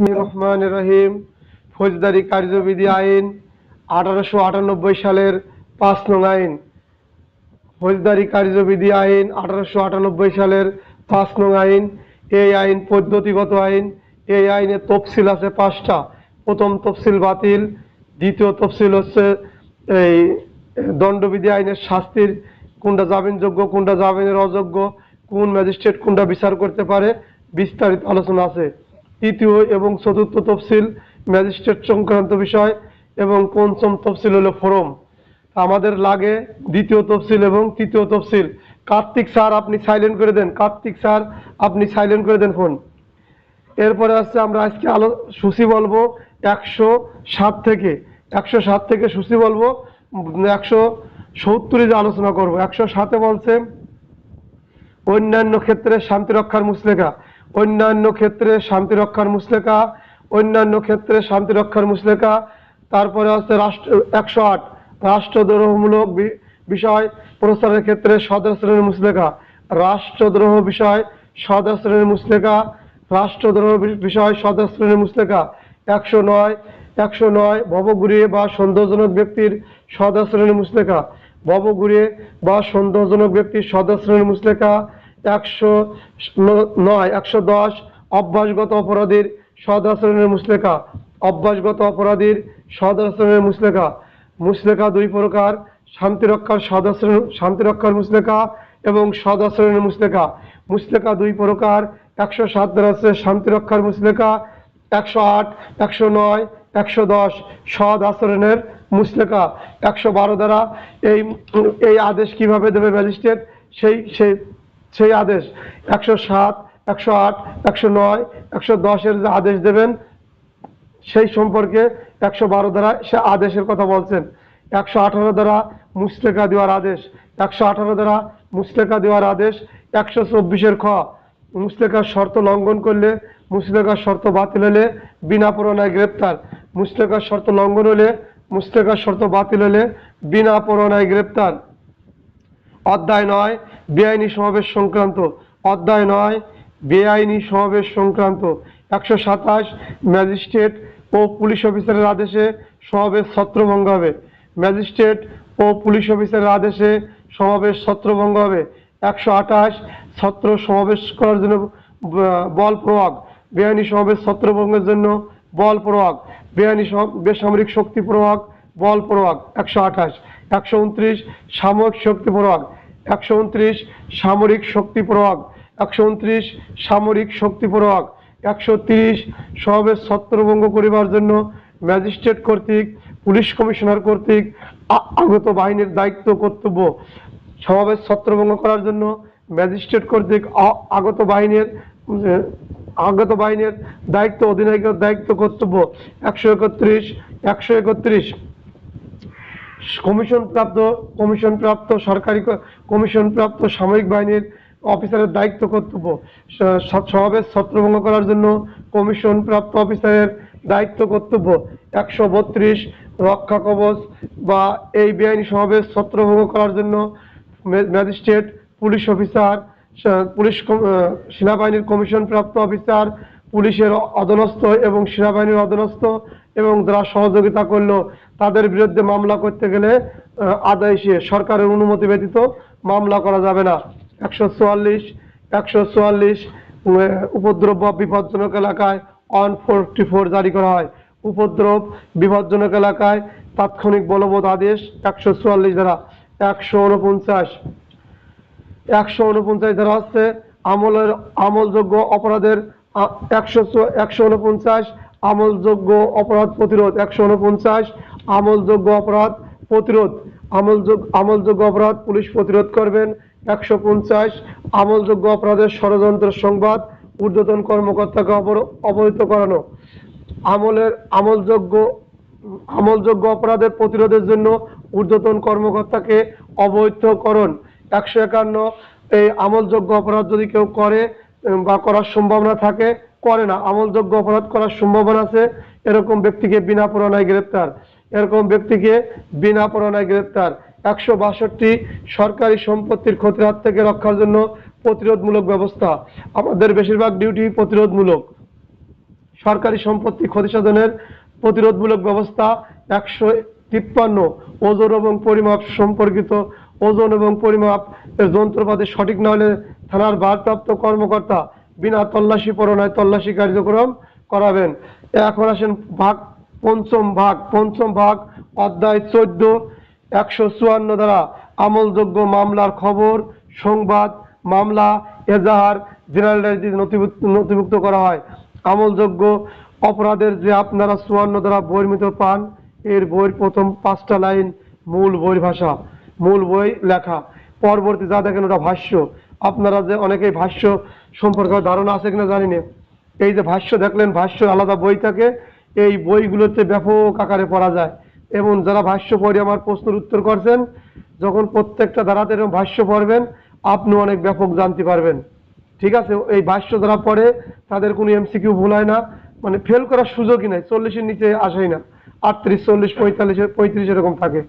বিসমিল্লাহির রহমানির রহিম। ফৌজদারি কার্যবিধি আইন 1898 সালের 5 নং আইন। ফৌজদারি কার্যবিধি আইন 1898 সালের 5 নং আইন। এই আইন পদ্ধতিগত আইন। এই আইনে তফসিল আছে 5টা। প্রথম তফসিল বাতিল, দ্বিতীয় তফসিল হচ্ছে এই দণ্ডবিধি আইনের শাস্তির কোনটা জামিনযোগ্য, কোনটা জামিনের অযোগ্য, কোন ম্যাজিস্ট্রেট কোনটা বিচার করতে পারে, বিস্তারিত আলোচনা আছে। তৃতীয় এবং চতুর্থ তফসিল ম্যাজিস্ট্রেট সংক্রান্ত বিষয় এবং পঞ্চম তফসিল হলো ফরম। আমাদের লাগে দ্বিতীয় তফসিল এবং তৃতীয় তফসিল। কার্তিক স্যার আপনি সাইলেন্ট করে দেন, কার্তিক স্যার আপনি সাইলেন্ট করে দেন ফোন। এরপরে আসছে আমরা আজকে সূচি বলবো 107 থেকে সূচি বলবো 170 আলোচনা করব। 107-এ বলছে অন্যান্য ক্ষেত্রে শান্তিরক্ষার মুসলেখা, অন্যান্য ক্ষেত্রে শান্তিরক্ষার মুসলেখা, অন্যান্য ক্ষেত্রে শান্তিরক্ষার মুসলেখা। তারপরে আছে 108 রাষ্ট্রদ্রোহমূলক বিষয় প্রচারের ক্ষেত্রে সদাচরণের মুসলেখা, রাষ্ট্রদ্রোহ বিষয় সদাচরণের মুসলেখা, রাষ্ট্রদ্রোহ বিষয় সদাচরণের মুসলেখা। 109 ভবঘুরিয়ে বা সন্দেহজনক ব্যক্তির সদাচরণের মুসলেখা, ভবঘুরিয়ে বা সন্দেহজনক ব্যক্তির সদাচরণের মুসলেখা। 110 অভ্যাসগত অপরাধীর সদাচরণের মুসলেখা, অভ্যাসগত অপরাধীর সদাচরণের মুসলেখা। মুসলেখা দুই প্রকার, শান্তিরক্ষার মুসলেখা এবং সদাচরণের মুসলেখা। মুসলেখা দুই প্রকার। 107 ধারা আছে শান্তিরক্ষার মুসলেখা, 108, 109, 110 সদ আচরণের মুসলেখা। 112 দ্বারা এই আদেশ কিভাবে দেবে ম্যাজিস্ট্রেট, সেই আদেশ 107, 108, 109, 110-এর যে আদেশ দেবেন সেই সম্পর্কে 112 দ্বারা সে আদেশের কথা বলছেন। 118 দ্বারা মুসলেখা দেওয়ার আদেশ, 118 দ্বারা মুসলেখা দেওয়ার আদেশ। 124-এর খ মুসলেখার শর্ত লঙ্ঘন করলে, মুসলেখার শর্ত বাতিল হলে বিনা পরোয়ানায় গ্রেপ্তার। মুসলেখার শর্ত লঙ্ঘন হলে, মুসলেখার শর্ত বাতিল হলে বিনা পরোয়ানায় গ্রেপ্তার। অধ্যায় 9 বেআইনি সমাবেশ সংক্রান্ত, অধ্যায় 9 বেআইনি সমাবেশ সংক্রান্ত। 127 ম্যাজিস্ট্রেট ও পুলিশ অফিসারের আদেশে সমাবেশ ছত্রভঙ্গ হবে, ম্যাজিস্ট্রেট ও পুলিশ অফিসারের আদেশে সমাবেশ ছত্রভঙ্গ হবে। 128 ছত্র সমাবেশ করার জন্য বল প্রয়োগ, বেআইনি সমাবেশ ছত্রভঙ্গের জন্য বল প্রয়োগ, বেসামরিক শক্তি প্রয়োগ, বল প্রয়োগ। 128 129 সামরিক শক্তি প্রয়োগ, 129 সামরিক শক্তি প্রয়োগ, 129 সামরিক শক্তি প্রয়োগ। 130 সমাবেশ ছত্রভঙ্গ করিবার জন্য ম্যাজিস্ট্রেট কর্তৃক পুলিশ কমিশনার কর্তৃক আগত বাহিনীর দায়িত্ব কর্তব্য। সমাবেশ ছত্রভঙ্গ করার জন্য ম্যাজিস্ট্রেট কর্তৃক আগত বাহিনীর দায়িত্ব, অধিনায়কের দায়িত্ব কর্তব্য। 131 কমিশনপ্রাপ্ত সামরিক বাহিনীর অফিসারের দায়িত্ব কর্তব্য। সমাবেশ ছত্রভঙ্গ করার জন্য কমিশনপ্রাপ্ত অফিসারের দায়িত্ব কর্তব্য। 132 রক্ষা কবচ বা এই বেআইনি সমাবেশ ছত্রভঙ্গ করার জন্য ম্যাজিস্ট্রেট, পুলিশ অফিসার, সেনাবাহিনীর কমিশনপ্রাপ্ত অফিসার, পুলিশের অধীনস্থ এবং সেনাবাহিনীর অধীনস্থ এবং যারা সহযোগিতা করলো তাদের বিরুদ্ধে মামলা করতে গেলে আদায়সে সরকারের অনুমতি ব্যতীত মামলা করা যাবে না। 144 উপদ্রব বা বিপজ্জনক এলাকায় 144 জারি করা হয়। উপদ্রব বিপজ্জনক এলাকায় তাৎক্ষণিক বলবৎ আদেশ 144 দ্বারা। 149 দ্বারা হচ্ছে আমলযোগ্য অপরাধের 149 আমলযোগ্য অপরাধ প্রতিরোধ। 149 আমলযোগ্য অপরাধ প্রতিরোধ, আমলযোগ্য অপরাধ পুলিশ প্রতিরোধ করবেন। 150 আমলযোগ্য অপরাধের ষড়যন্ত্র সংবাদ ঊর্ধ্বতন কর্মকর্তাকে অবহিত করানো। আমলযোগ্য অপরাধের প্রতিরোধের জন্য ঊর্ধ্বতন কর্মকর্তাকে অবহিতকরণ। 151 এই আমলযোগ্য অপরাধ যদি কেউ করে বা করার সম্ভাবনা থাকে, করে না, আমলযোগ্য অপরাধ করার সম্ভাবনা আছে, এরকম ব্যক্তিকে বিনা পরোয়ানায় গ্রেপ্তার, এরকম ব্যক্তিকে বিনা পরোয়ানায় গ্রেপ্তার। 162 সরকারি সম্পত্তির ক্ষতির হাত থেকে রক্ষার জন্য প্রতিরোধমূলক ব্যবস্থা। আমাদের বেশিরভাগ ডিউটি প্রতিরোধমূলক। সরকারি সম্পত্তি ক্ষতিসাধনের প্রতিরোধমূলক ব্যবস্থা 153 ওজন এবং পরিমাপ সম্পর্কিত ওজন এবং পরিমাপ যন্ত্রপাতি সঠিক না হলে থানার ভারপ্রাপ্ত কর্মকর্তা বিনা তল্লাশি পরোয়ানায় তল্লাশি কার্যক্রম করাবেন। এখন আসেন পঞ্চম ভাগ অধ্যায় 14 154 দ্বারা আমলযোগ্য মামলার খবর, সংবাদ, মামলা, এজাহার জেনারেল ডায়েরিতে নথিভুক্ত করা হয়। আমলযোগ্য অপরাধের যে আপনারা 54 দ্বারা বহির্ভূত পান, এর বইয়ের প্রথম 5টা লাইন মূল বইয়ের ভাষা, মূল বই লেখা, পরবর্তী যা দেখেন ওটা ভাষ্য। আপনারা যে অনেকেই ভাষ্য সম্পর্কে ধারণা আছে কিনা জানি না। এই যে ভাষ্য দেখলেন, ভাষ্য আলাদা বই থাকে, এই বইগুলোতে ব্যাপক আকারে পড়া যায়। এবং যারা ভাষ্য পড়ে আমার প্রশ্নের উত্তর করছেন, যখন প্রত্যেকটা ধারাতে এরকম ভাষ্য পড়বেন আপনি অনেক ব্যাপক জানতে পারবেন। ঠিক আছে, এই ভাষ্য যারা পড়ে তাদের কোনো এমসিকিউ ভুল হয় না, মানে ফেল করার সুযোগই নাই, 40-এর নিচে আসেই না, 38, 40, 45 এরকম থাকে।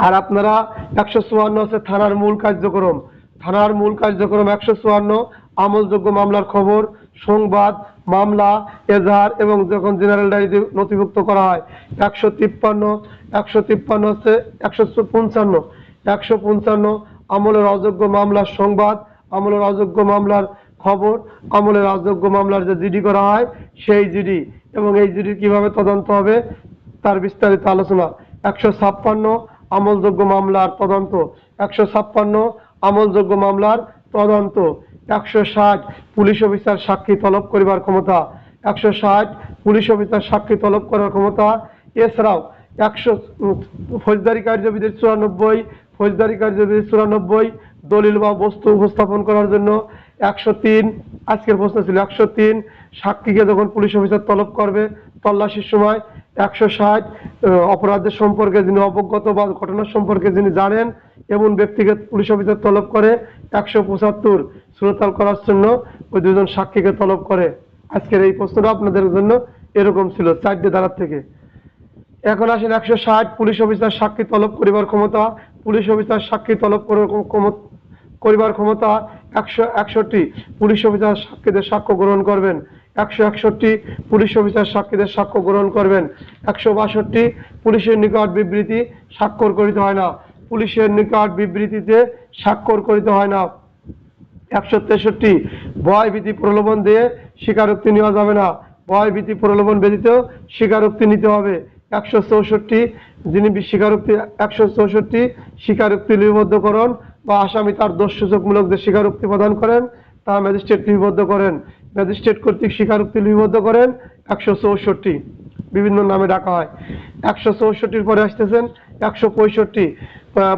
আর আপনারা 154 আছে থানার মূল কার্যক্রম। থানার মূল কার্যক্রম 154 আমলযোগ্য মামলার খবর, সংবাদ, মামলা, এজাহার এবং যখন জেনারেল ডায়েরিতে নথিভুক্ত করা হয়। 153 হচ্ছে 155 আমলের অযোগ্য মামলার সংবাদ, আমলের অযোগ্য মামলার খবর, আমলের অযোগ্য মামলার যে জিডি করা হয় সেই জিডি এবং এই জিডি কিভাবে তদন্ত হবে তার বিস্তারিত আলোচনা। 156 আমলযোগ্য মামলার তদন্ত, 156 আমলযোগ্য মামলার তদন্ত। 160 পুলিশ অফিসার সাক্ষী তলব করিবার ক্ষমতা, 160 পুলিশ অফিসার সাক্ষী তলব করার ক্ষমতা। এছাড়াও 100 ফৌজদারি কার্যবিধির 94, ফৌজদারি কার্যবিধির 94 দলিল বা বস্তু উপস্থাপন করার জন্য। 103 আজকের প্রশ্ন ছিল 103 সাক্ষীকে যখন পুলিশ অফিসার তলব করবে তল্লাশির সময়। 160 অপরাধের সম্পর্কে যিনি অবগত বা ঘটনার সম্পর্কে যিনি জানেন এমন ব্যক্তিকে পুলিশ অফিসার তলব করে। 175 সুরতাল করার জন্য ওই দুজন সাক্ষীকে তলব করে। আজকের এই প্রশ্নটা আপনাদের জন্য এরকম ছিল 4টে ধারা থেকে। এখন আসেন 160 পুলিশ অফিসার সাক্ষী তলব করিবার ক্ষমতা। পুলিশ অফিসার সাক্ষী তলব করিবার ক্ষমতা। 161 পুলিশ অফিসার সাক্ষীদের সাক্ষ্য গ্রহণ করবেন। 161 পুলিশ অফিসার সাক্ষীদের সাক্ষ্য গ্রহণ করবেন। 162 পুলিশের নিকট বিবৃতি স্বাক্ষর করিতে হয় না, পুলিশের নিকট বিবৃতিতে স্বাক্ষর করিতে হয় না। 163 ভয় ভীতি প্রলোভন দিয়ে স্বীকারোক্তি নেওয়া যাবে না, ভয় ভীতি প্রলোভন ব্যতীত স্বীকারোক্তি নিতে হবে। 164 যিনি স্বীকারোক্তি 164 স্বীকারোক্তি লিপিবদ্ধকরণ বা আসামি তার দোষসূচকমূলক যে স্বীকারোক্তি প্রদান করেন তা ম্যাজিস্ট্রেট লিপিবদ্ধ করেন, ম্যাজিস্ট্রেট কর্তৃক স্বীকারোক্তি লিপিবদ্ধ করেন। 164 বিভিন্ন নামে ডাকা হয়। 164 পরে আসতেছেন 165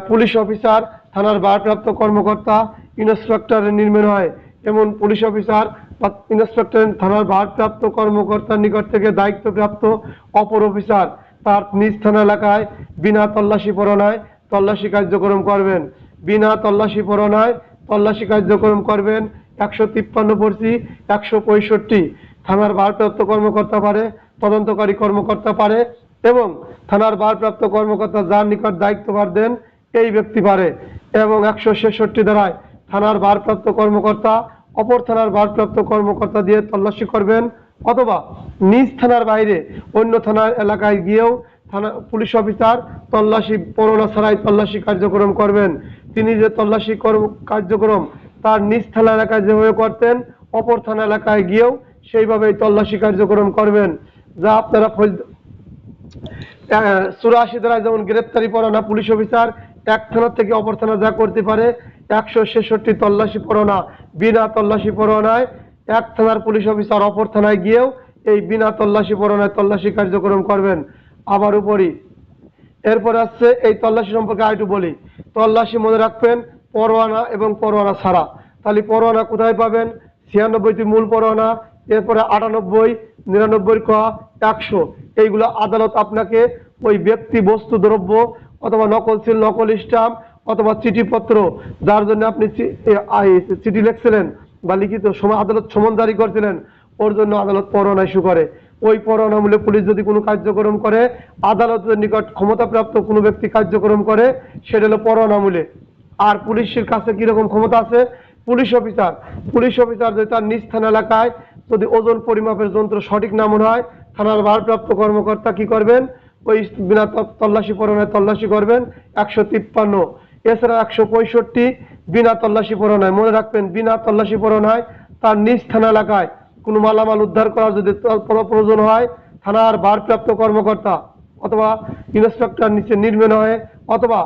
পুলিশ অফিসার থানার ভারপ্রাপ্ত কর্মকর্তা ইন্সপেক্টরের নির্মাণ হয়। এমন পুলিশ অফিসার বা ইন্সপেক্টর থানার ভারপ্রাপ্ত কর্মকর্তার নিকট থেকে দায়িত্বপ্রাপ্ত অপর অফিসার তার নিজ থানা এলাকায় বিনা তল্লাশি পরোয়ানায় তল্লাশি কার্যক্রম করবেন, বিনা তল্লাশি পরোয়ানায় তল্লাশি কার্যক্রম করবেন। 153 পড়ছি 165 থানার ভারপ্রাপ্ত কর্মকর্তা পারে, তদন্তকারী কর্মকর্তা পারে এবং থানার ভারপ্রাপ্ত কর্মকর্তা যার নিকট দায়িত্বভার দেন এই ব্যক্তি পারে। এবং 166 ধারায় থানার ভারপ্রাপ্ত কর্মকর্তা অপর থানার ভারপ্রাপ্ত কর্মকর্তা দিয়ে তল্লাশি করবেন অথবা নিজ থানার বাইরে অন্য থানার এলাকায় গিয়েও থানা পুলিশ অফিসার তল্লাশি পরোয়ানা ছাড়াই তল্লাশি কার্যক্রম করবেন। তিনি যে তল্লাশি কার্যক্রম তার নিজ থানা এলাকায় যেভাবে করতেন অপর থানা এলাকায় গিয়েও সেইভাবেই তল্লাশি কার্যক্রম করবেন। যা আপনারা 84 ধারায় যেমন গ্রেপ্তারি পরোয়ানা পুলিশ অফিসার এক থানা থেকে অপর থানা যা করতে পারে, 166 তল্লাশি পরোয়ানা বিনা তল্লাশি পরোয়ানায় এক থানার পুলিশ অফিসার অপর থানায় গিয়েও এই বিনা তল্লাশি পরোয়ানায় তল্লাশি কার্যক্রম করবেন। আবার উপরই এরপর আসছে এই তল্লাশি সম্পর্কে আরেকটু বলি। তল্লাশি মনে রাখবেন পরোয়ানা এবং পরোয়ানা ছাড়া। তাহলে পরোয়ানা কোথায় পাবেন? 96টি মূল পরোয়ানা, এরপরে 98, 99 ক, 100 এইগুলো আদালত আপনাকে ওই ব্যক্তি বস্তু দ্রব্য অথবা নকল সিল নকল স্টাম্প অথবা চিঠিপত্র যার জন্য আপনি চিঠি লিখছিলেন বা লিখিত আদালত সমন জারি করছিলেন ওর জন্য আদালত পরোয়ানা ইস্যু করে। ওই পরোয়ানা মূলে পুলিশ যদি কোনো কার্যক্রম করে আদালতের নিকট ক্ষমতাপ্রাপ্ত কোনো ব্যক্তি কার্যক্রম করে সেটা হলো পরোয়ানা মূলে। আর পুলিশের কাছে কিরকম ক্ষমতা আছে? পুলিশ অফিসার যদি তার নিজ থানা এলাকায় যদি ওজন পরিমাপের যন্ত্র সঠিক না মনে হয়, থানার ভারপ্রাপ্ত কর্মকর্তা কি করবেন, ওই বিনা তল্লাশি পরোয়ানায় তল্লাশি করবেন 153। এছাড়া 165 বিনা তল্লাশি পরোয়ানায়, মনে রাখবেন বিনা তল্লাশি পরোয়ানায় তার নিজ থানা এলাকায় কোনো মালামাল উদ্ধার করার যদি প্রয়োজন হয়, থানার ভারপ্রাপ্ত কর্মকর্তা অথবা ইন্সপেক্টর নিচে নির্মেন হয়ে, অথবা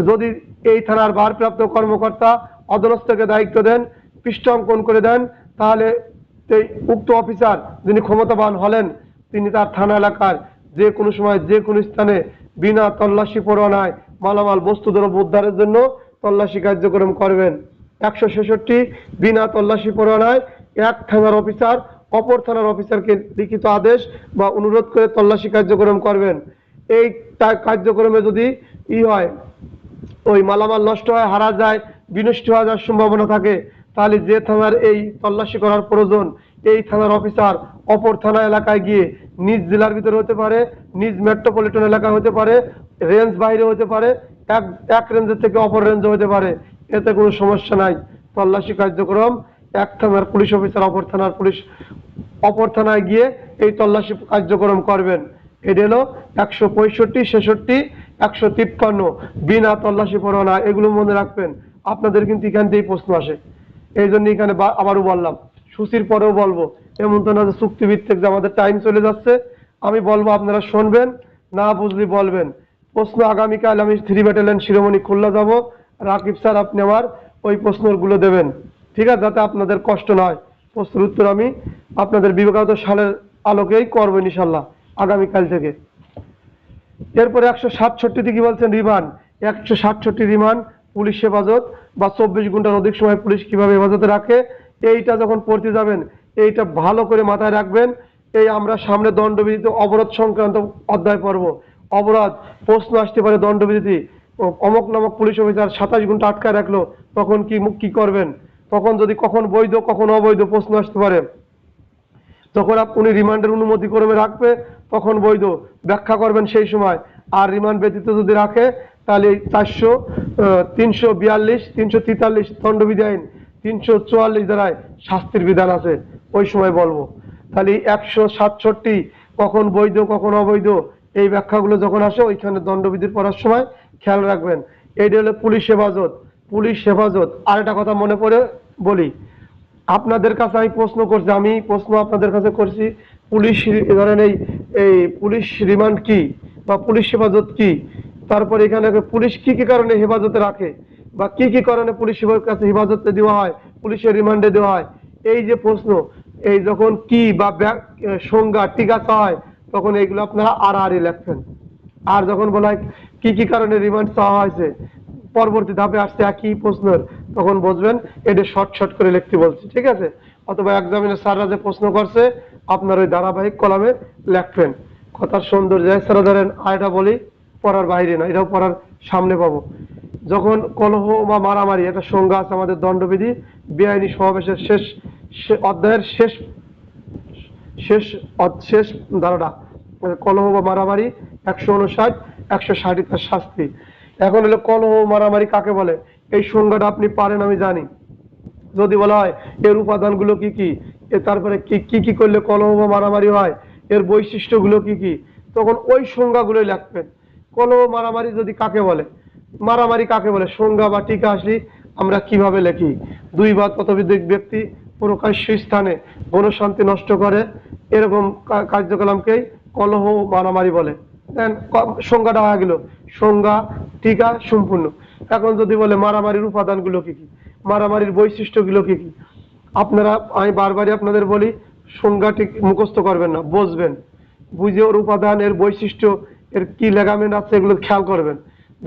যদি এই থানার ভারপ্রাপ্ত কর্মকর্তা অধস্তকে দায়িত্ব দেন, পৃষ্ঠা অঙ্কন করে দেন, তাহলে সেই উক্ত অফিসার যিনি ক্ষমতাবান হলেন তিনি তার থানা এলাকার যে কোনো সময় যে কোনো স্থানে বিনা তল্লাশি পরোয়ানায় মালামাল বস্তুদ্রব্য উদ্ধারের জন্য তল্লাশি কার্যক্রম করবেন। 166 বিনা তল্লাশি পরোয়ানায় এক থানার অফিসার অপর থানার অফিসারকে লিখিত আদেশ বা অনুরোধ করে তল্লাশি কার্যক্রম করবেন। এই কার্যক্রমে যদি হয় ওই মালামাল নষ্ট হয়, হারা যায়, বিনষ্ট হয়ে যাওয়ার সম্ভাবনা থাকে, তাহলে যে থানার এই তল্লাশি করার প্রয়োজন এই থানার অফিসার অপর থানা এলাকায় গিয়ে নিজ জেলার ভিতরে হতে পারে, নিজ মেট্রোপলিটন এলাকা হতে পারে, রেঞ্জ বাইরে হতে পারে, এক রেঞ্জের থেকে অপর রেঞ্জে হতে পারে, এতে কোনো সমস্যা নাই। তল্লাশি কার্যক্রম এক থানার পুলিশ অফিসার অপর থানায় গিয়ে এই তল্লাশি কার্যক্রম করবেন। এটা হলো 165, 66, 153 বিনা তল্লাশি পরোয়ানা। এগুলো মনে রাখবেন, আপনাদের কিন্তু এখান থেকেই প্রশ্ন আসে, এই জন্য এখানে আবারও বললাম, সূচির পরেও বলবো, এমন তো না যে চুক্তিভিত্তিক যে আমাদের টাইম চলে যাচ্ছে, আমি বলবো আপনারা শুনবেন, না বুঝলি বলবেন। প্রশ্ন আগামীকাল আমি 3 ব্যাটালিয়ন শিরোমণি খুলনা যাব, রাকিব স্যার আপনি আমার ওই প্রশ্নগুলো দেবেন, ঠিক আছে, যাতে আপনাদের কষ্ট না হয়। প্রশ্নের উত্তর আমি আপনাদের বিগত সালের আলোকেই করবো ইনশাল্লাহ আগামীকাল থেকে। এরপরে 167 কি বলছেন, রিমান্ড। 167 রিমান্ড পুলিশ হেফাজত বা 24 ঘন্টার অধিক সময় পুলিশ কিভাবে হেফাজতে রাখে, এইটা যখন পড়তে যাবেন এইটা ভালো করে মাথায় রাখবেন। এই আমরা সামনে দণ্ডবিধিতে অবরোধ সংক্রান্ত অধ্যায় পড়ব। অবরোধ প্রশ্ন আসতে পারে, দণ্ডবিধি অমক নামক পুলিশ অফিসার 27 ঘন্টা আটকায় রাখলো, তখন কি করবেন, তখন যদি কখন বৈধ কখন অবৈধ প্রশ্ন আসতে পারে, তখন আপনি রিমান্ডের অনুমতি ক্রমে রাখবে, তখন বৈধ ব্যাখ্যা করবেন সেই সময়। আর রিমান্ড ব্যতীত যদি রাখে তাহলে 400, 342, 343 দণ্ডবিধি আইন, 344 ধারায় শাস্তির বিধান আছে, ওই সময় বলবো। তাহলে 167 কখন বৈধ কখন অবৈধ এই ব্যাখ্যাগুলো যখন আসে ওইখানে দণ্ডবিধির পড়ার সময় খেয়াল রাখবেন। এইটা হলো পুলিশ হেফাজত। আর একটা কথা মনে পড়ে বলি, আপনাদের কাছে আমি প্রশ্ন করছি, আপনাদের কাছে করছি, পুলিশ ধরেন এই পুলিশ রিমান্ড কি বা পুলিশ হেফাজত কি, তারপরে এখানে পুলিশ কি কি কারণে হেফাজতে রাখে বা কি কি কারণে পুলিশের কাছে হেফাজতে দেওয়া হয়, পুলিশের রিমান্ডে দেওয়া হয়, এই যে প্রশ্ন, এই যখন কি বা সংজ্ঞা টিকা চাওয়া হয় তখন এইগুলো আপনারা আড়াআড়ি লিখবেন। আর যখন বলা হয় কি কি কারণে রিমান্ড চাওয়া হয়েছে, পরবর্তী ধাপে আসছে একই প্রশ্নের, তখন বুঝবেন এটা শর্ট করে লিখতে বলছি, ঠিক আছে। অথবা এক্সামিনার স্যাররা যে প্রশ্ন করছে আপনার ওই ধারাবাহিক কলামে লিখবেন। কথার সৌন্দর্য স্যারা ধরেন, আয়টা বলি পড়ার বাইরে না, এটাও পড়ার সামনে পাবো। যখন কলহ বা মারামারি, একটা সংজ্ঞা আছে আমাদের দণ্ডবিধি বেআইনি সমাবেশের অধ্যায়ের শেষ ধারাটা, কলহ বা মারামারি 159, 160 তার শাস্তি। এখন হলো কলহ মারামারি কাকে বলে, এই সংজ্ঞাটা আপনি পারেন আমি জানি। যদি বলা হয় এর উপাদানগুলো কি কি, তারপরে কি কি করলে কলহ বা মারামারি হয়, এর বৈশিষ্ট্যগুলো কি কি, তখন ওই সংজ্ঞাগুলোই লিখবেন। কলহ মারামারি যদি কাকে বলে, মারামারি কাকে বলে, সংজ্ঞা বা টিকা আসলি আমরা কিভাবে লিখি, 2 বা ততোধিক ব্যক্তি প্রকাশ্য স্থানে গণশান্তি নষ্ট করে এরকম কার্যকলাপকেই কলহ মারামারি বলে। সংজ্ঞাটা হয়ে গেল, সংজ্ঞা টিকা সম্পূর্ণ। এখন যদি বলে মারামারির উপাদানগুলো কি কি, মারামারির বৈশিষ্ট্যগুলো কি কি, আপনারা আমি বারবারই আপনাদের বলি সংজ্ঞাটি মুখস্থ করবেন না, বুঝবেন, বুঝে ওর উপাদান এর বৈশিষ্ট্য এর কি লেগামেন্ট আছে এগুলো খেয়াল করবেন,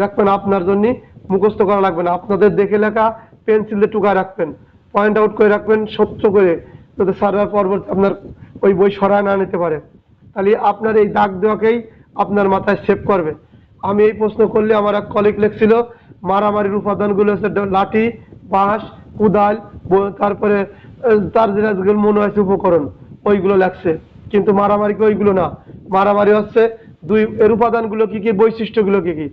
দেখবেন আপনার জন্য মুখস্থ করা লাগবে না। আপনাদের দেখে লেখা পেন্সিল দিয়ে টুকায় রাখবেন, পয়েন্ট আউট করে রাখবেন স্বচ্ছ করে, যাতে স্যাররা পরবর্তী আপনার ওই বই সরায় না নিতে পারে। তাহলে আপনার এই দাগ দেওয়াকেই আপনার মাথায় সেভ করবে। আমি এই প্রশ্ন করলে আমার এক কলিগ লিখছিল মারামারির উপাদানগুলো হচ্ছে লাঠি, বাঁশ, কোদাল, তারপরে তার যেগুলো মনে হয়েছে উপকরণ ওইগুলো লেখছে, কিন্তু মারামারিকে ওইগুলো না। মারামারি হচ্ছে এর উপাদানগুলো কি কি, বৈশিষ্ট্যগুলো কি কি,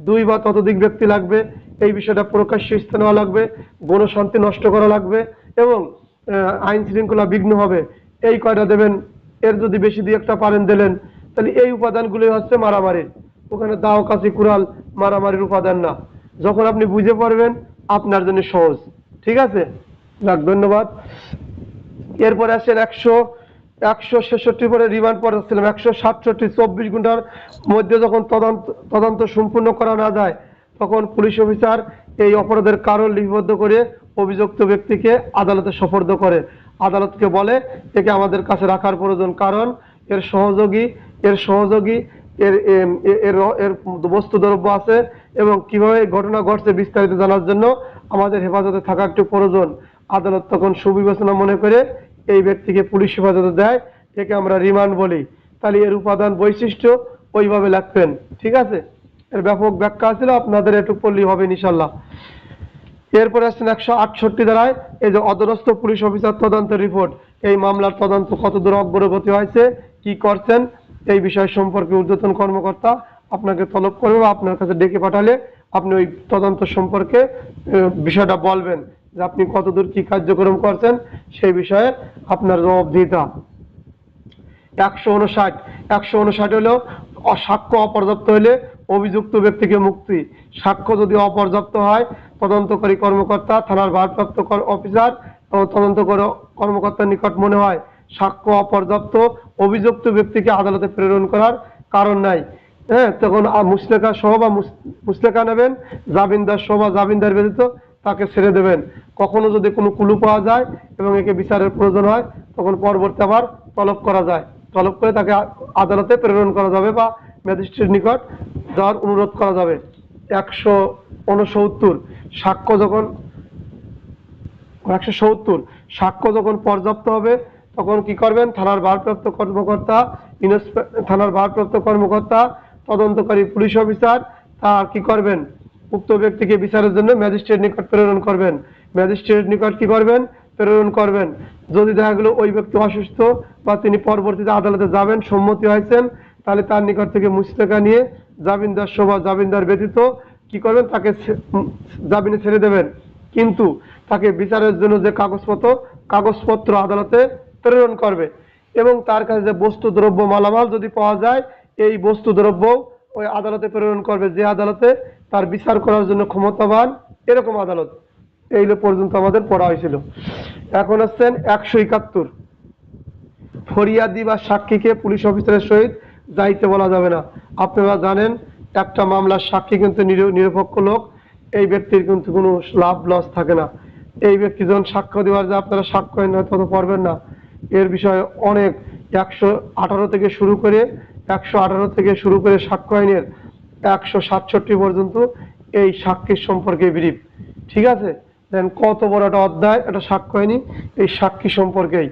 2 বা ততোধিক ব্যক্তি লাগবে, এই বিষয়টা প্রকাশ্যে স্থানে নেওয়া লাগবে, গণশান্তি নষ্ট করা লাগবে এবং আইন শৃঙ্খলা বিঘ্ন হবে, এই কয়টা দেবেন। এর যদি বেশি দিয়ে একটা পারেন দিলেন, তাহলে এই উপাদানগুলি হচ্ছে মারামারির। ওখানে দাও কাছি কুড়াল মারামারির উপাদান না। যখন আপনি বুঝে পড়বেন আপনার জন্য সহজ। ঠিক আছে, যাক, ধন্যবাদ। এরপরে আসেন 166 পরে রিমান্ড পড়াচ্ছিলাম। 167 24 ঘন্টার মধ্যে যখন তদন্ত সম্পূর্ণ করা না যায়, তখন পুলিশ অফিসার এই অপরাধের কারণ লিপিবদ্ধ করে অভিযুক্ত ব্যক্তিকে আদালতে সোপর্দ করে। আদালতকে বলে একে আমাদের কাছে রাখার প্রয়োজন, কারণ এর সহযোগী এর এর এর বস্তু দ্রব্য আছে এবং কিভাবে ঘটনা ঘটছে বিস্তারিত জানার জন্য আমাদের হেফাজতে থাকা একটু প্রয়োজন। আদালত তখন সুবিবেচনা মনে করে এই ব্যক্তিকে পুলিশ হেফাজতে দেয়, একে আমরা রিমান্ড বলি। তাহলে এর উপাদান বৈশিষ্ট্য ওইভাবে লিখবেন। ঠিক আছে, এর ব্যাপক ব্যাখ্যা ছিল, আপনাদের একটু পড়লেই হবে ইনশাল্লাহ। এরপরে আসছেন 168 ধারায় এই যে অধরস্থ পুলিশ অফিসার তদন্তের রিপোর্ট, এই মামলার তদন্ত কতদূর অগ্রগতি হয়েছে, কি করছেন, এই বিষয় সম্পর্কে ঊর্ধ্বতন কর্মকর্তা আপনাকে তলব করবে বা আপনার কাছে ডেকে পাঠালে আপনি ওই তদন্ত সম্পর্কে বিষয়টা বলবেন যে আপনি কতদূর কি কার্যক্রম করছেন, সেই বিষয়ে আপনার জবাবদিহিতা। 159 হলো সাক্ষ্য অপর্যাপ্ত হলে অভিযুক্ত ব্যক্তিকে মুক্তি। সাক্ষ্য যদি অপর্যাপ্ত হয়, তদন্তকারী কর্মকর্তা, থানার ভারপ্রাপ্ত অফিসার এবং তদন্তকারী কর্মকর্তার নিকট মনে হয় সাক্ষ্য অপর্যাপ্ত, অভিযুক্ত ব্যক্তিকে আদালতে প্রেরণ করার কারণ নাই, হ্যাঁ, তখন মুসলেকা সহ বা মুসলেকা নেবেন, জামিনদার সহ বা জামিনদার ব্যতীত তাকে ছেড়ে দেবেন। কখনো যদি কোনো ক্লু পাওয়া যায় এবং একে বিচারের প্রয়োজন হয়, তখন পরবর্তী আবার তলব করা যায়, তলব করে তাকে আদালতে প্রেরণ করা যাবে বা ম্যাজিস্ট্রেট নিকট যাওয়ার অনুরোধ করা যাবে। 169 সাক্ষ্য যখন 170 সাক্ষ্য যখন পর্যাপ্ত হবে, তখন কি করবেন, থানার ভারপ্রাপ্ত কর্মকর্তা, তদন্তকারী পুলিশ অফিসার তার কি করবেন, উক্ত ব্যক্তিকে বিচারের জন্য ম্যাজিস্ট্রেট নিকট প্রেরণ করবেন। ম্যাজিস্ট্রেট নিকট কি করবেন, প্রেরণ করবেন। যদি দেখা গেল ওই ব্যক্তি অসুস্থ বা তিনি পরবর্তীতে আদালতে যাবেন, সম্মতি হয়েছেন, তাহলে তার নিকট থেকে মুচলেকা নিয়ে জামিনদার সহ বা জামিনদার ব্যতীত কি করবেন, তাকে জামিনে ছেড়ে দেবেন। কিন্তু তাকে বিচারের জন্য যে কাগজপত্র আদালতে প্রেরণ করবে এবং তার কাছে যে বস্তু দ্রব্য মালামাল যদি পাওয়া যায়, এই বস্তু দ্রব্য ওই আদালতে প্রেরণ করবে, যে আদালতে তার বিচার করার জন্য ক্ষমতাবান, এরকম আদালত। এই পর্যন্ত আমাদের পড়া হয়েছিল। এখন আসছেন 171 ফরিয়াদি বা সাক্ষীকে পুলিশ অফিসারের সহিত যাইতে বলা যাবে না। আপনারা জানেন একটা মামলার সাক্ষী কিন্তু নিরপেক্ষ লোক, এই ব্যক্তির কিন্তু কোনো লাভ লস থাকে না। এই ব্যক্তি যখন সাক্ষ্য দেওয়ার যে আপনারা সাক্ষ্য আইন হয়তো পড়বেন না, এর বিষয়ে অনেক 118 থেকে শুরু করে সাক্ষ্য আইনের 167 পর্যন্ত এই সাক্ষীর সম্পর্কে ব্রিফ। ঠিক আছে, দেন কত বড় একটা অধ্যায়, একটা সাক্ষ্য আইনি এই সাক্ষী সম্পর্কেই।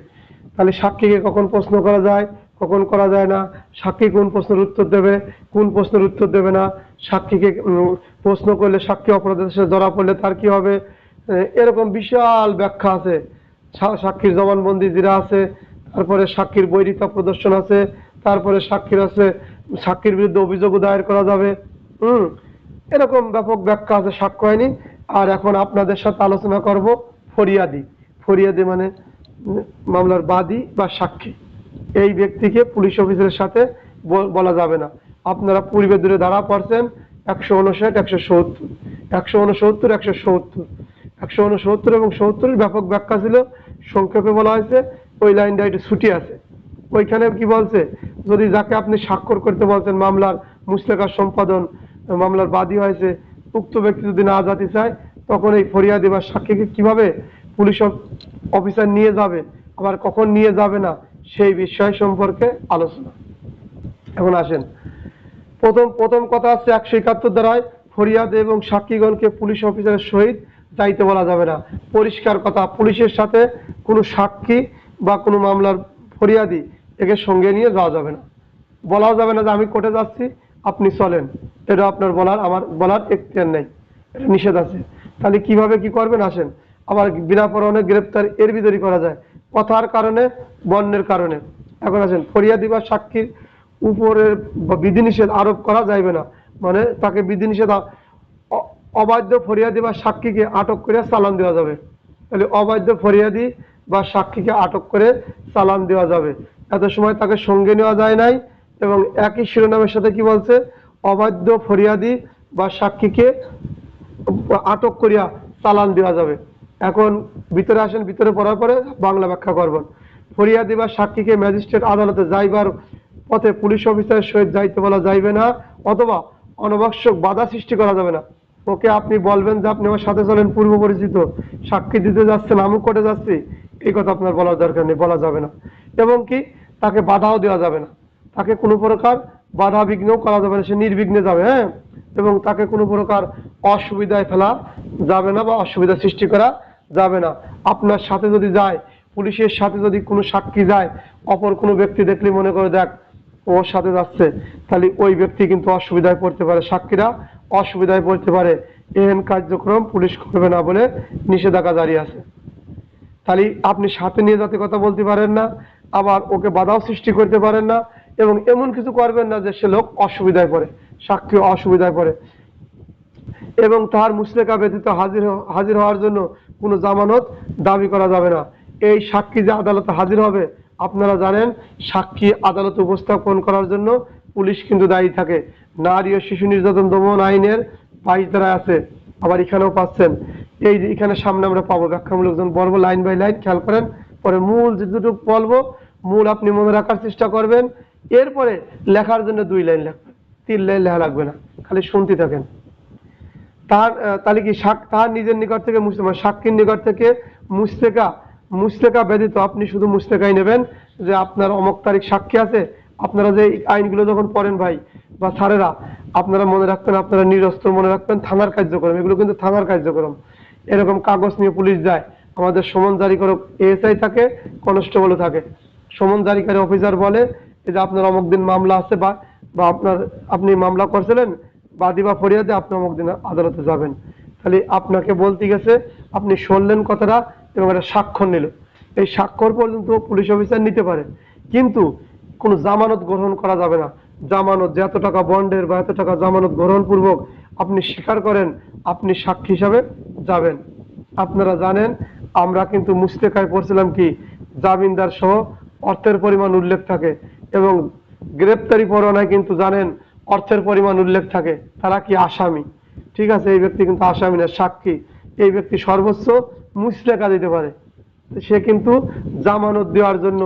তাহলে সাক্ষীকে কখন প্রশ্ন করা যায়, কখন করা যায় না, সাক্ষী কোন প্রশ্নের উত্তর দেবে, কোন প্রশ্নের উত্তর দেবে না, সাক্ষীকে প্রশ্ন করলে সাক্ষী অপরাধের সাথে ধরা পড়লে তার কি হবে, এরকম বিশাল ব্যাখ্যা আছে। সাক্ষীর জবানবন্দি যেটা আছে, তারপরে সাক্ষীর বৈরিতা প্রদর্শন আছে, তারপরে সাক্ষীর বিরুদ্ধে অভিযোগ দায়ের করা যাবে, এরকম ব্যাপক ব্যাখ্যা আছে সাক্ষ্য আইনি। আর এখন আপনাদের সাথে আলোচনা করব ফরিয়াদি মানে মামলার বাদী বা সাক্ষী। এই ব্যক্তিকে পুলিশ অফিসারের সাথে বলা যাবে না। আপনারা পূর্বে দূরে ধারা পড়ছেন 159, 169 এবং 70 ব্যাপক ব্যাখ্যা ছিল, সংক্ষেপে বলা হয়েছে। ওই লাইনটা একটু ছুটি আছে। ওইখানে কি বলছে, যদি যাকে আপনি স্বাক্ষর করতে বলছেন মামলার মুচলেকা সম্পাদন, মামলার বাদী হয়েছে, উক্ত ব্যক্তি যদি না যেতে চায়, তখন এই ফরিয়াদি বা সাক্ষীকে কিভাবে পুলিশ অফিসার নিয়ে যাবে, আবার কখন নিয়ে যাবে না, সেই বিষয় সম্পর্কে আলোচনা। এখন আসেন, প্রথম কথা হচ্ছে 171 ধারায় ফরিয়াদি এবং সাক্ষীগণকে পুলিশ অফিসারের সহিত যাইতে বলা যাবে না। পরিষ্কার কথা, পুলিশের সাথে কোনো সাক্ষী বা কোনো মামলার ফরিয়াদি একে সঙ্গে নিয়ে যাওয়া যাবে না। বলাও যাবে না যে আমি কোর্টে যাচ্ছি, আপনি চলেন, এটা আপনার আমার বলার এখতিয়ার নেই, এটা নিষেধ আছে। তাহলে কিভাবে কি করবেন আসেন। আবার বিনা পরোয়ানায় গ্রেপ্তার এর ভিতরই করা যায়, কথার কারণে, বর্ণের কারণে। এখন আসেন, ফরিয়াদি বা সাক্ষীর উপরে বিধিনিষেধ আরোপ করা যাইবে না, মানে তাকে বিধিনিষেধ অবাধ্য ফরিয়াদি বা সাক্ষীকে আটক করে চালান দেওয়া যাবে। তাহলে অবাধ্য ফরিয়াদি বা সাক্ষীকে আটক করে চালান দেওয়া যাবে। এত সময় তাকে সঙ্গে নেওয়া যায় নাই, এবং একই শিরোনামের সাথে কি বলছে, অবাধ্য ফরিয়াদি বা সাক্ষীকে আটক করিয়া চালান দেওয়া যাবে। এখন ভিতরে আসেন, ভিতরে পড়ার পরে বাংলা ব্যাখ্যা করবেন। ফরিয়াদি বা সাক্ষীকে ম্যাজিস্ট্রেট আদালতে যাইবার পথে পুলিশ অফিসারের সহিত যাইতে বলা যাইবে না, অথবা অনাবশ্যক বাধা সৃষ্টি করা যাবে না। ওকে আপনি বলবেন যে আপনি আমার সাথে চলেন, পূর্ব পরিচিত, সাক্ষী দিতে যাচ্ছেন, আমুক কোর্টে যাচ্ছি, এই কথা আপনার বলার দরকার নেই, বলা যাবে না। এবং কি তাকে বাধাও দেওয়া যাবে না, তাকে কোনো প্রকার বাধা বিঘ্নও করা যাবে না, সে নির্বিঘ্নে যাবে। হ্যাঁ, এবং তাকে কোনো প্রকার অসুবিধায় ফেলা যাবে না বা অসুবিধা সৃষ্টি করা যাবে না। আপনার সাথে যদি যায়, পুলিশের সাথে যদি কোনো সাক্ষী যায়, অপর কোনো ব্যক্তি দেখলে মনে করে দেখ ওর সাথে যাচ্ছে, তাহলে ওই ব্যক্তি কিন্তু অসুবিধায় পড়তে পারে, সাক্ষীরা অসুবিধায় পড়তে পারে। এহেন কার্যক্রম পুলিশ করবে না বলে নিষেধাজ্ঞা জারি আছে। তাহলে আপনি সাথে নিয়ে যাতে কথা বলতে পারেন না, আবার ওকে বাধাও সৃষ্টি করতে পারেন না, এবং এমন কিছু করবেন না যে সে লোক অসুবিধায় পড়ে, সাক্ষী অসুবিধায় পড়ে। এবং তার মুসলেকা ব্যতীত হাজির হওয়ার জন্য কোনো জামানত দাবি করা যাবে না। এই সাক্ষী যে আদালতে হাজির হবে, আপনারা জানেন সাক্ষী আদালতে উপস্থাপন করার জন্য পুলিশ কিন্তু দায়ী থাকে। নারী ও শিশু নির্যাতন দমন আইনের 22 ধারায় আছে, আবার এখানেও পাচ্ছেন। এই যে এখানে সামনে আমরা পাবো ব্যাখ্যামূলক, যখন বলবো লাইন বাই লাইন খেয়াল করেন, পরে মূল যেটুকু বলবো মূল আপনি মনে রাখার চেষ্টা করবেন। এরপরে লেখার জন্য 2 লাইন লিখবেন, 3 লাইন লেখা লাগবে না, খালি শুনতে থাকেন। তার তাহলে কি তার নিজের নিকট থেকে সাক্ষীর নিকট থেকে মুসলেকা ব্যতীত আপনি শুধু মুসলেকাই নেবেন, যে আপনার অমুক তারিখ সাক্ষী আছে। আপনারা যে আইনগুলো যখন পড়েন ভাই বা স্যারেরা, আপনারা মনে রাখবেন, আপনারা নিরস্ত্র মনে রাখবেন থানার কার্যক্রম, এগুলো কিন্তু থানার কার্যক্রম। এরকম কাগজ নিয়ে পুলিশ যায়, আমাদের সমন জারি করে এএসআই থাকে, কনস্টেবলও থাকে। সমন জারিকারী অফিসার বলে যে আপনার অমুক দিন মামলা আছে, বা আপনি মামলা করছিলেন, বাদী বা ফরিয়াদে আপনি অমুক দিন আদালতে যাবেন। তাহলে আপনাকে বলতে গেছে, আপনি শুনলেন কথাটা এবং একটা স্বাক্ষর নিল। এই স্বাক্ষর পর্যন্ত পুলিশ অফিসার নিতে পারে, কিন্তু কোনো জামানত গ্রহণ করা যাবে না। জামানত যে এত টাকা বন্ডের বা এত টাকা জামানত গ্রহণ পূর্বক আপনি স্বীকার করেন, আপনি সাক্ষী হিসাবে যাবেন। আপনারা জানেন আমরা কিন্তু মুস্তেকায় পড়ছিলাম কি, জামিনদার সহ অর্থের পরিমাণ উল্লেখ থাকে, এবং গ্রেপ্তারি পরোয়ানায় কিন্তু জানেন অর্থের পরিমাণ উল্লেখ থাকে। তারা কি আসামি? ঠিক আছে, এই ব্যক্তি কিন্তু আসামি না, সাক্ষী। এই ব্যক্তি সর্বোচ্চ মুচলেকা দিতে পারে, সে কিন্তু জামানত দেওয়ার জন্য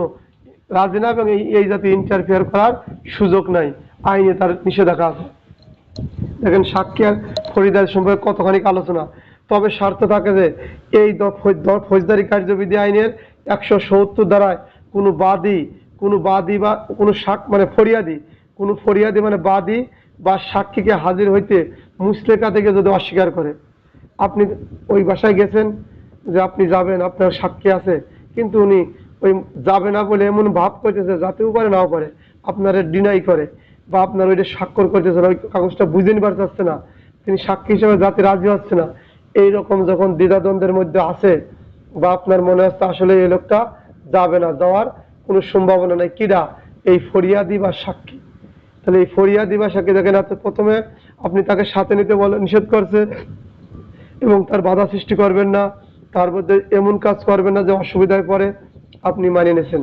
রাজি না, এবং এই জাতীয় ইন্টারফেয়ার করার সুযোগ নাই, আইনে তার নিষেধাজ্ঞা আছে। দেখেন সাক্ষী আর ফরিদার সম্পর্কে কতখানি আলোচনা। তবে শর্ত থাকে যে এই ফৌজদারি কার্যবিধি আইনের 170 ধারায় কোনো বাদী বা কোনো ফরিয়াদি মানে বাদী বা সাক্ষীকে হাজির হইতে মুসলেকা থেকে যদি অস্বীকার করে, আপনি ওই বাসায় গেছেন যে আপনি যাবেন, আপনার সাক্ষী আছে, কিন্তু উনি ওই যাবে না বলে এমন ভাব করতেছে, যাতেও পারে নাও পারে, আপনারা ডিনাই করে, বা আপনার ওইটা স্বাক্ষর করতেছে না, ওই কাগজটা বুঝে নিবার চাচ্ছে না, তিনি সাক্ষী হিসেবে যাতে রাজি হচ্ছে না, এইরকম যখন দ্বিধাদ্বন্দ্বের মধ্যে আছে, বা আপনার মনে হচ্ছে আসলে এই লোকটা যাবে না, যাওয়ার কোনো সম্ভাবনা নেই, কিরা এই ফরিয়াদি বা সাক্ষী। তাহলে এই ফরিয়াদি বা সাক্ষী দেখেন, প্রথমে আপনি তাকে সাথে নিতে নিষেধ করছে, এবং তার বাধা সৃষ্টি করবেন না, তার মধ্যে এমন কাজ করবেন না যে অসুবিধায় পড়ে, আপনি মানিয়ে নিয়েছেন।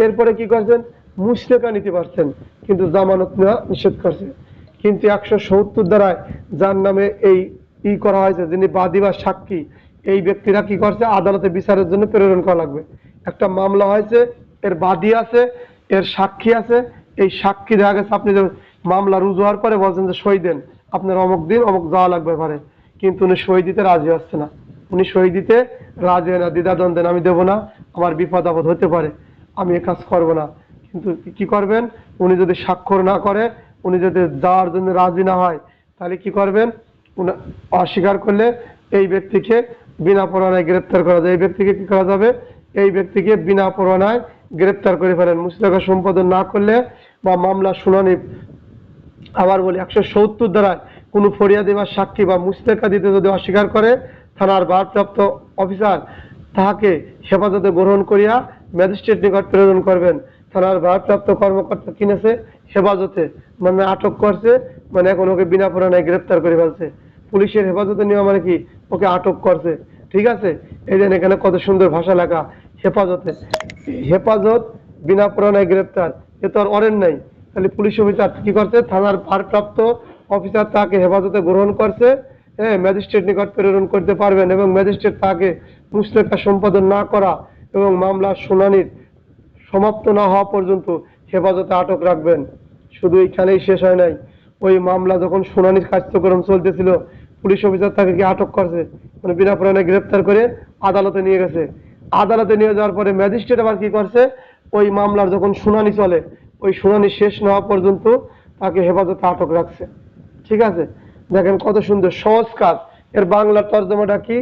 এরপরে কি করছেন, মুসলেকা নিতে পারছেন, কিন্তু জামানত নেওয়া নিষেধ করছে। কিন্তু 170 ধারায় যার নামে এই করা হয়েছে, যিনি বাদী বা সাক্ষী, এই ব্যক্তিরা কি করছে, আদালতে বিচারের জন্য প্রেরণ করা লাগবে। একটা মামলা হয়েছে, এর বাদী আছে, এর সাক্ষী আছে, এই সাক্ষী দেখা গেছে আপনি মামলা রুজু হওয়ার পরে বলছেন যে সই দেন, আপনার অমুক দিন অমুক যাওয়া লাগবে পারে, কিন্তু উনি সই দিতে রাজি হচ্ছে না, উনি সই দিতে রাজি হয় না, দ্বিধাদ্বন্দ্বেন, আমি দেবো না, আমার বিপদ আপদ হতে পারে, আমি এ কাজ করবো না। কিন্তু কি করবেন, উনি যদি স্বাক্ষর না করে, উনি যদি যাওয়ার জন্য রাজি না হয়, তাহলে কি করবেন, অস্বীকার করলে এই ব্যক্তিকে বিনা পরোয়ানায় গ্রেপ্তার করা যায়। এই ব্যক্তিকে কি করা যাবে, এই ব্যক্তিকে বিনা পরোয়ানায় গ্রেপ্তার করে ফেলেন, মুসলেকা সম্পাদন না করলে বা মামলা শুনানি। আবার বলি 170 ধারায় কোনো ফরিয়াদি বা সাক্ষী বা মুসলেকা দিতে যদি অস্বীকার করে, থানার ভারপ্রাপ্ত অফিসার তাহাকে হেফাজতে গ্রহণ করিয়া ম্যাজিস্ট্রেট নিকট প্রেরণ করবেন। থানার ভারপ্রাপ্ত কর্মকর্তা কিনেছে হেফাজতে, মানে আটক করছে, মানে এখন ওকে বিনা পরোয়ানায় গ্রেপ্তার করে ফেলছে। পুলিশের হেফাজতে নেওয়া মানে কি, ওকে আটক করছে। ঠিক আছে, এই যে এখানে কত সুন্দর ভাষা লেখা, হেফাজতে। হেফাজত বিনা পরোয়ানায় গ্রেপ্তার, এ তো আর অরেন নাই। তাহলে পুলিশ অফিসার কি করছে, থানার ভারপ্রাপ্ত অফিসার তাকে হেফাজতে গ্রহণ করছে, হ্যাঁ, ম্যাজিস্ট্রেট নিকট প্রেরণ করতে পারবেন এবং ম্যাজিস্ট্রেট তাকে মুচলেকা সম্পাদন না করা এবং মামলার শুনানির সমাপ্ত না হওয়া পর্যন্ত হেফাজতে আটক রাখবেন। শুধু এইখানেই শেষ হয় নাই, ওই মামলা যখন শুনানির কার্যক্রম চলতেছিল, পুলিশ অফিসার তাকে কি আটক করছে, মানে বিনা পরোয়ানায় গ্রেপ্তার করে আদালতে নিয়ে গেছে। আদালতে নিয়ে যাওয়ার পরে ম্যাজিস্ট্রেট আবার কি করছে, ওই মামলার যখন শুনানি চলে, ওই শুনানি শেষ না হওয়া পর্যন্ত তাকে হেফাজতে আটক রাখছে। ঠিক আছে, দেখেন কত সুন্দর সহজ কাজ। এর বাংলার তর্জমাটা কি,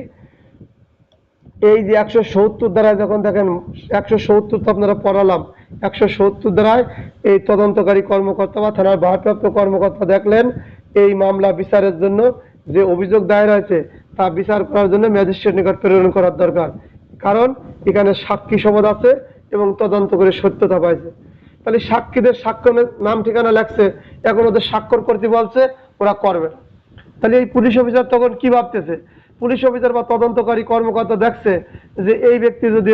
এই যে 170 দ্বারায় যখন দেখেন, 170 তো আপনারা পড়ালাম, 170 দ্বারায় এই তদন্তকারী কর্মকর্তা বা থানার ভারপ্রাপ্ত কর্মকর্তা দেখলেন এই মামলা বিচারের জন্য যে অভিযোগ দায়ের হয়েছে তা বিচার করার জন্য ম্যাজিস্ট্রেট নিকট প্রেরণ করার দরকার। কারণ এখানে সাক্ষী শপথ আছে এবং তদন্ত করে সত্যতা পাইছে। তাহলে সাক্ষীদের সাক্ষ্যের নাম ঠিকানা লেখছে, এখন ওদের স্বাক্ষর করতে বলছে, ওরা করবে। তাহলে এই পুলিশ অফিসার তখন কি ভাবতেছে, পুলিশ অফিসার বা তদন্তকারী কর্মকর্তা দেখছে যে এই ব্যক্তি যদি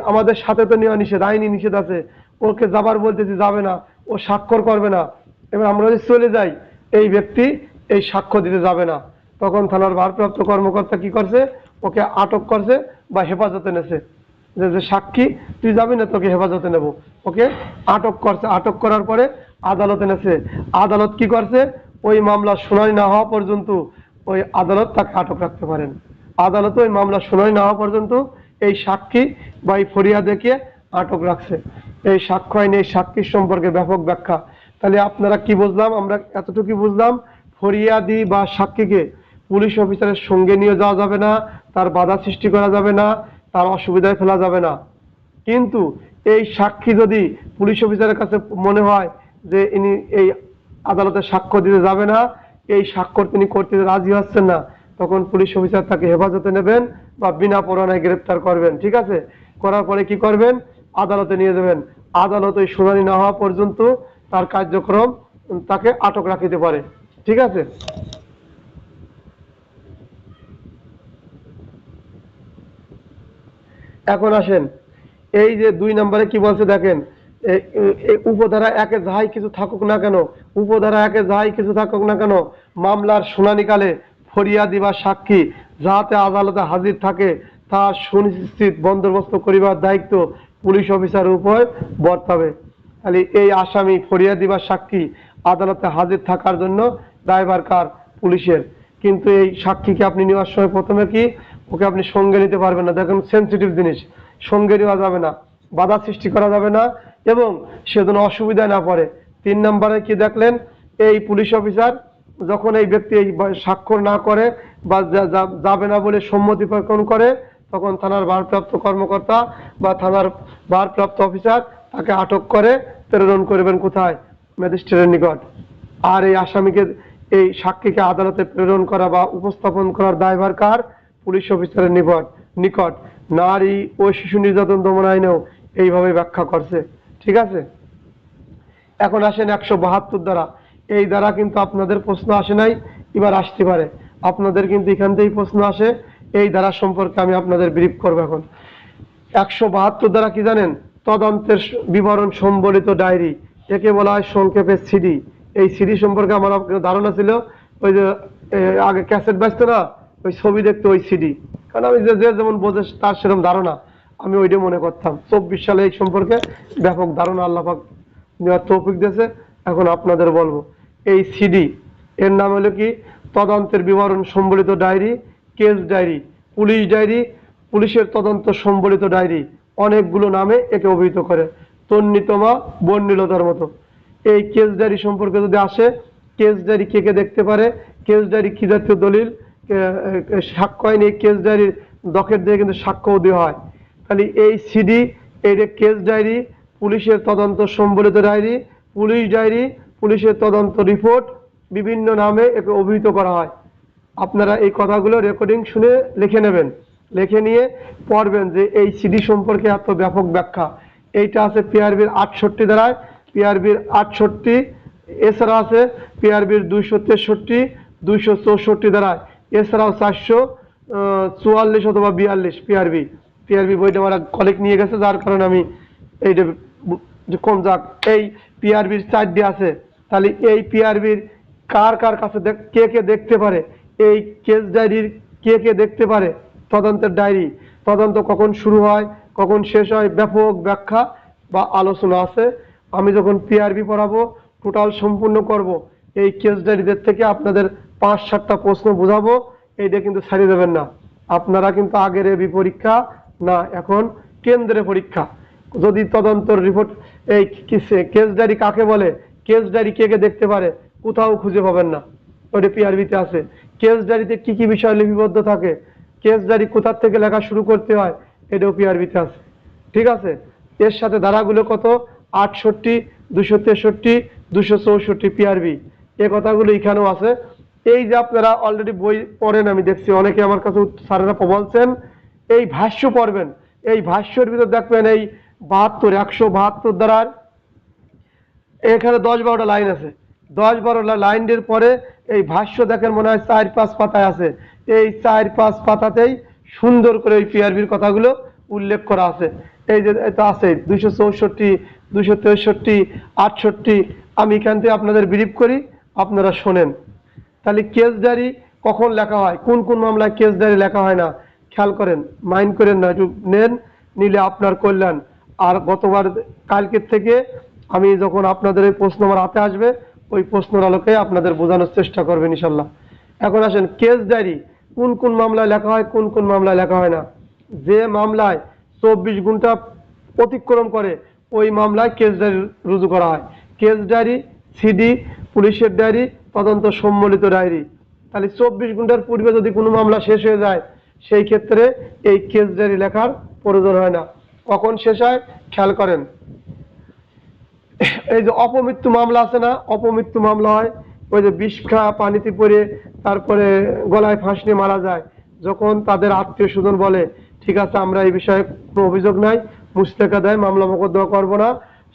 আমাদের সাথে তো নেওয়া নিষেধ, আইনি নিষেধ আছে, ওকে যাবার বলতেছি যাবে না, ও স্বাক্ষর করবে না, এবার আমরা যদি চলে যাই এই ব্যক্তি এই সাক্ষ্য দিতে যাবে না। তখন থানার ভারপ্রাপ্ত কর্মকর্তা কি করছে, ওকে আটক করছে বা হেফাজতে নেছে, যে সাক্ষী তুই যাবি না, তোকে হেফাজতে নেব। ওকে আটক করছে, আটক করার পরে আদালতে নেছে। আদালত কি করছে, ওই মামলা শুনানি না হওয়া পর্যন্ত ওই আদালত তাকে আটক রাখতে পারেন। আদালত ওই মামলা শুনানি না হওয়া পর্যন্ত এই সাক্ষী বা এই ফরিয়াদেকে আটক রাখছে। এই সাক্ষ্য আইনে এই সাক্ষীর সম্পর্কে ব্যাপক ব্যাখ্যা। তাহলে আপনারা কি বুঝলাম, আমরা এতটুকু বুঝলাম, ফরিয়াদি বা সাক্ষীকে পুলিশ অফিসারের সঙ্গে নিয়ে যাওয়া যাবে না, তার বাধা সৃষ্টি করা যাবে না, তার অসুবিধায় ফেলা যাবে না। কিন্তু এই সাক্ষী যদি পুলিশ অফিসারের কাছে মনে হয় যে ইনি এই আদালতে সাক্ষ্য দিতে যাবে না, এই স্বাক্ষর তিনি করতে রাজি হচ্ছেন না, তখন পুলিশ অফিসার তাকে হেফাজতে নেবেন বা বিনা পরোয়ানায় গ্রেপ্তার করবেন। ঠিক আছে, করার পরে কি করবেন, আদালতে নিয়ে যাবেন। আদালত ওই শুনানি না হওয়া পর্যন্ত তার কার্যক্রম তাকে আটক রাখিতে পারে। ঠিক আছে, এখন আসেন এই যে 2 নম্বরে কি বলছে দেখেন, উপধারা 1-এ যাহাই কিছু থাকুক না কেন, উপধারা 1-এ যাহাই কিছু থাকুক না কেন, মামলার শুনানিকালে ফরিয়াদি বা সাক্ষী যাহাতে আদালতে হাজির থাকে তা সুনিশ্চিত বন্দোবস্ত করিবার দায়িত্ব পুলিশ অফিসারের উপর বর্তাবে। তাহলে এই আসামি ফরিয়াদি বা সাক্ষী আদালতে হাজির থাকার জন্য দায়ভার কার, পুলিশের। কিন্তু এই সাক্ষীকে আপনি নেওয়ার সময় প্রথমে কি, ওকে আপনি সঙ্গে নিতে পারবেন না, দেখুন সেন্সিটিভ জিনিস, সঙ্গে নেওয়া যাবে না, বাধা সৃষ্টি করা যাবে না এবং সে যেন অসুবিধায় না পড়ে। 3 নম্বরে কি দেখলেন, এই পুলিশ অফিসার যখন এই ব্যক্তি এই স্বাক্ষর না করে বা যাবে না বলে সম্মতি প্রদান করে, তখন থানার ভারপ্রাপ্ত কর্মকর্তা বা থানার ভারপ্রাপ্ত অফিসার তাকে আটক করে প্রেরণ করবেন কোথায়, ম্যাজিস্ট্রেটের নিকট। আর এই আসামিকে এই সাক্ষীকে আদালতে প্রেরণ করা বা উপস্থাপন করার দায়ভার কার, পুলিশ অফিসারের নিকট। নারী ও শিশু নির্যাতন দমন আইনেও এইভাবে ব্যাখ্যা করছে। ঠিক আছে, এখন আসেন 172 দ্বারা। এই দ্বারা কিন্তু আপনাদের প্রশ্ন আসে নাই, এবার আসতে পারে আপনাদের, কিন্তু এখান থেকেই প্রশ্ন আসে। এই দ্বারা সম্পর্কে আমি আপনাদের ব্রিফ করবো। এখন 172 দ্বারা কি জানেন, তদন্তের বিবরণ সম্বলিত ডায়েরি, একে বলা হয় সংক্ষেপে সিডি। এই সিডি সম্পর্কে আমার ধারণা ছিল, ওই যে আগে ক্যাসেট বাজতো না, ওই ছবি দেখতো, ওই সিডি। কারণ আমি যে যেমন বোঝে তার সেরকম ধারণা, আমি ওইটাই মনে করতাম। 24 সালে এই সম্পর্কে ব্যাপক ধারণা আল্লাহ পাক নেওয়ার তৌফিক দিয়েছে। এখন আপনাদের বলবো, এই সিডি এর নাম হলো কি, তদন্তের বিবরণ সম্বলিত diary, case diary, police diary, পুলিশের তদন্ত সম্বলিত ডায়েরি, অনেকগুলো নামে একে অভিহিত করে, তন্নিতমা বর্ণিলতার মতো। এই কেস ডায়েরি সম্পর্কে যদি আসে, কেস ডায়েরি কে কে দেখতে পারে, কেস ডায়েরি কি জাতীয় দলিল, সাক্ষ্য আইন, এই কেস ডায়েরির ডকেট দিয়ে কিন্তু সাক্ষ্যও দেওয়া হয়। তাহলে এই সিডি, এই যে কেস ডায়েরি, পুলিশের তদন্ত সম্বলিত ডায়েরি, পুলিশ ডায়েরি, পুলিশের তদন্ত রিপোর্ট, বিভিন্ন নামে একে অভিহিত করা হয়। আপনারা এই কথাগুলো রেকর্ডিং শুনে লিখে নেবেন, লিখে নিয়ে পড়বেন যে এই সিডি সম্পর্কে এত ব্যাপক ব্যাখ্যা। এইটা আছে পিআরবির 68 ধারায়, পিআরবির 68, এছাড়া আছে পিআরবির 263, 264 ধারায়। এছাড়াও 444 অথবা 42 পিআরবি বইটা আমার কলিগ নিয়ে গেছে, যার কারণে আমি এইটা কম যাক। এই পিআরবির 4 আছে, তাহলে এই পিআরবির কার কার কাছে কে কে দেখতে পারে, এই কেস ডায়েরির কে কে দেখতে পারে, তদন্তের ডায়েরি, তদন্ত কখন শুরু হয় কখন শেষ হয়, ব্যাপক ব্যাখ্যা বা আলোচনা আছে। আমি যখন পিআরবি পড়াবো টোটাল সম্পূর্ণ করব, এই কেস ডায়েরিদের থেকে আপনাদের 5-7টা প্রশ্ন বোঝাবো, এইটা কিন্তু ছাড়িয়ে দেবেন না। আপনারা কিন্তু আগের এবি পরীক্ষা না, এখন কেন্দ্রে পরীক্ষা। যদি তদন্তর রিপোর্ট, এই কেস ডায়েরি কাকে বলে, কেস ডায়েরি কে কে দেখতে পারে, কোথাও খুঁজে পাবেন না, ওটা পিআরবিতে আছে। কেস ডায়েরিতে কি কি বিষয় লিপিবদ্ধ থাকে, কেস ডায়েরি কোথার থেকে লেখা শুরু করতে হয়, এটাও পিআরবিতে আছে। ঠিক আছে, এর সাথে ধারাগুলো কত, 68, 263, 264 পিআরবি, এ কথাগুলো এখানেও আছে। এই যে আপনারা অলরেডি বই পড়েন, আমি দেখছি অনেকে আমার কাছে স্যারেরা বলছেন এই ভাষ্য পড়বেন, এই ভাষ্যের ভিতর দেখবেন এই 172 দ্বারার এখানে 10-12টা লাইন আছে, 10-12টা লাইনের পরে এই ভাষ্য দেখেন মনে হয় 4-5 পাতায় আছে। এই 4-5 পাতাতেই সুন্দর করে ওই পিআরবির কথাগুলো উল্লেখ করা আছে। এই যে এটা আছে 264, 263, 68, আমি এখান থেকে আপনাদের ব্রিফ করি, আপনারা শোনেন। তাহলে কেস ডায়েরি কখন লেখা হয়, কোন কোন মামলায় কেস ডায়েরি লেখা হয় না, খেয়াল করেন, মাইন্ড করেন না, একটু নেন, নিলে আপনার কল্যাণ। আর গতবার কালকের থেকে আমি যখন আপনাদের এই প্রশ্ন আমার হাতে আসবে, ওই প্রশ্নের আলোকে আপনাদের বোঝানোর চেষ্টা করবেন ইনশাল্লাহ। এখন আসেন কেস ডায়েরি কোন কোন মামলায় লেখা হয়, কোন কোন মামলায় লেখা হয় না। যে মামলায় 24 ঘন্টা অতিক্রম করে ওই মামলায় কেস ডায়েরি রুজু করা হয়। কেস ডায়েরি, সিডি, পুলিশের ডায়েরি, তদন্ত সম্মিলিত ডায়েরি। তাহলে 24 ঘন্টার পূর্বে যদি কোনো মামলা শেষ হয়ে যায়, সেই ক্ষেত্রে এই কেস ডায়েরি লেখার প্রয়োজন হয় না। কখন শেষ হয় খেয়াল করেন, এই যে অপমৃত্যু মামলা আছে না, অপমৃত্যু মামলা হয় ওই যে বিষ খাওয়া পানিতে পড়ে তারপরে গলায় ফাঁস নিয়ে মারা যায়, যখন তাদের আত্মীয় স্বজন বলে ঠিক আছে আমরা এই বিষয়ে কোনো অভিযোগ নাই, মুস্তেকা দেয়, মামলা মোকদ্দমা করবো না,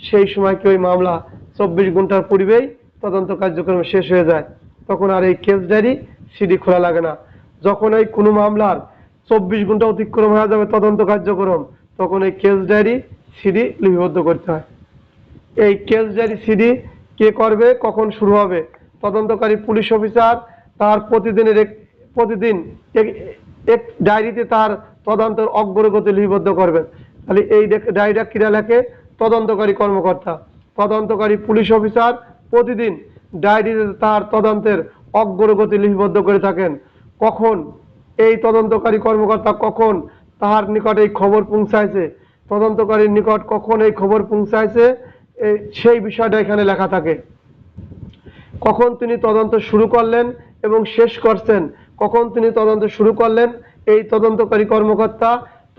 সেই সময় কি ওই মামলা 24 ঘন্টার পূর্বেই তদন্ত কার্যক্রম শেষ হয়ে যায়, তখন আর এই কেস ডায়েরি সিডি খোলা লাগে না। যখন এই কোনো মামলার 24 ঘন্টা অতিক্রম হয়ে যাবে তদন্ত কার্যক্রম, তখন এই কেস ডায়েরি সিডি লিপিবদ্ধ করতে হয়। এই কেস ডায়েরি সিডি কে করবে, কখন শুরু হবে, তদন্তকারী পুলিশ অফিসার তার প্রতিদিন এক ডায়েরিতে তার তদন্তের অগ্রগতি লিপিবদ্ধ করবেন। তাহলে এই ডায়েরিটা কিরা লেখে, তদন্তকারী কর্মকর্তা, তদন্তকারী পুলিশ অফিসার প্রতিদিন ডায়েরিতে তার তদন্তের অগ্রগতি লিপিবদ্ধ করে থাকেন। কখন এই তদন্তকারী কর্মকর্তা কখন তাহার নিকট এই খবর পৌঁছাইছে, তদন্তকারীর নিকট কখন এই খবর পৌঁছাইছে, সেই বিষয়টা এখানে লেখা থাকে। কখন তিনি তদন্ত শুরু করলেন এবং শেষ করছেন, কখন তিনি তদন্ত শুরু করলেন, এই তদন্তকারী কর্মকর্তা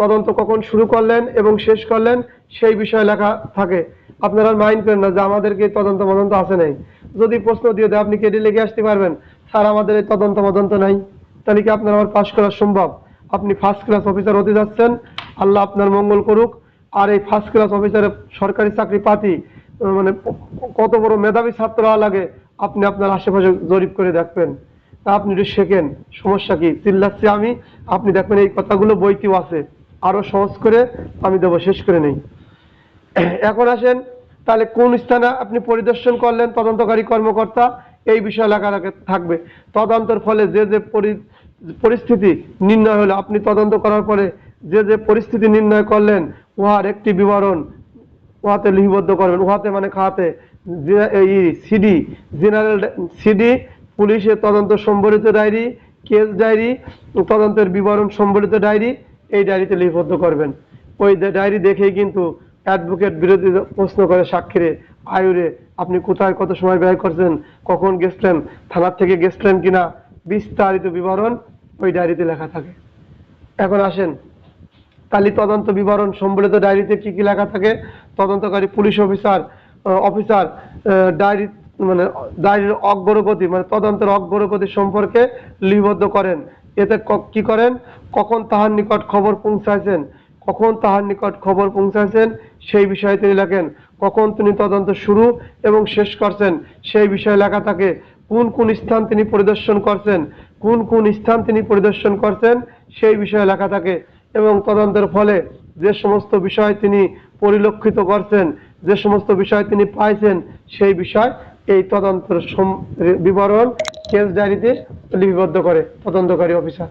তদন্ত কখন শুরু করলেন এবং শেষ করলেন, সেই বিষয়ে লেখা থাকে। আপনারা মাইন্ড করেন না যে আমাদেরকে তদন্ত মদন্ত আছে নাই, যদি প্রশ্ন দিয়ে দেয় আপনি কেটে লেগে আসতে পারবেন, স্যার আমাদের এই তদন্ত মদন্ত নাই, তাহলে কি আপনার আমার পাশ করা সম্ভব? আপনি ফার্স্ট ক্লাস অফিসার হতে যাচ্ছেন, আল্লাহ আপনার মঙ্গল করুক। আর এই ফার্স্ট ক্লাস অফিসারের সরকারি চাকরি পাতি মানে কত বড় মেধাবী ছাত্র হওয়া লাগে, আপনি আপনার আশেপাশে জরিপ করে দেখবেন, তা আপনি একটু শেখেন, সমস্যা কি চিল্লাচ্ছি আমি, আপনি দেখবেন এই কথাগুলো বইতেও আছে, আরো সহজ করে আমি দেবো, শেষ করে নেই। এখন আসেন, তাহলে কোন স্থানে আপনি পরিদর্শন করলেন তদন্তকারী কর্মকর্তা, এই বিষয়ে লেখা থাকবে। তদন্তের ফলে যে যে পরিস্থিতি নির্ণয় হলো, আপনি তদন্ত করার পরে যে যে পরিস্থিতি নির্ণয় করলেন, উহার একটি বিবরণ উহাতে লিপিবদ্ধ করবেন। উহাতে মানে খাতে এই সিডি, জেনারেল সিডি, পুলিশের তদন্ত সম্বলিত ডায়েরি, কেস ডায়েরি, তদন্তের বিবরণ সম্বলিত ডায়েরি, এই ডায়েরিতে লিপিবদ্ধ করবেন। ওই ডায়েরি দেখেই কিন্তু অ্যাডভোকেট বিরোধী প্রশ্ন করে সাক্ষীরে, আয়ুরে আপনি কোথায় কত সময় ব্যয় করছেন, কখন গেছিলেন, থানার থেকে গেছিলেন কিনা, বিস্তারিত বিবরণ ওই ডায়েরিতে লেখা থাকে। এখন আসেন, তাহলে তদন্ত বিবরণ সম্বলিত ডায়েরিতে কি কি লেখা থাকে, তদন্তকারী পুলিশ অফিসার ডায়েরি মানে ডায়েরির অগ্রগতি মানে তদন্তের অগ্রগতি সম্পর্কে লিপিবদ্ধ করেন। এতে কি করেন, কখন তাহার নিকট খবর পৌঁছাইছেন, কখন তাহার নিকট খবর পৌঁছাইছেন সেই বিষয়ে তিনি লেখেন। কখন তিনি তদন্ত শুরু এবং শেষ করছেন সেই বিষয়ে লেখা থাকে। কোন কোন স্থান তিনি পরিদর্শন করছেন, কোন কোন স্থান তিনি পরিদর্শন করছেন সেই বিষয়ে লেখা থাকে, এবং তদন্তের ফলে যে সমস্ত বিষয় তিনি পরিলক্ষিত করছেন, যে সমস্ত বিষয় তিনি পাইছেন, সেই বিষয় এই তদন্তের বিবরণ কেস ডায়েরিতে লিপিবদ্ধ করে তদন্তকারী অফিসার।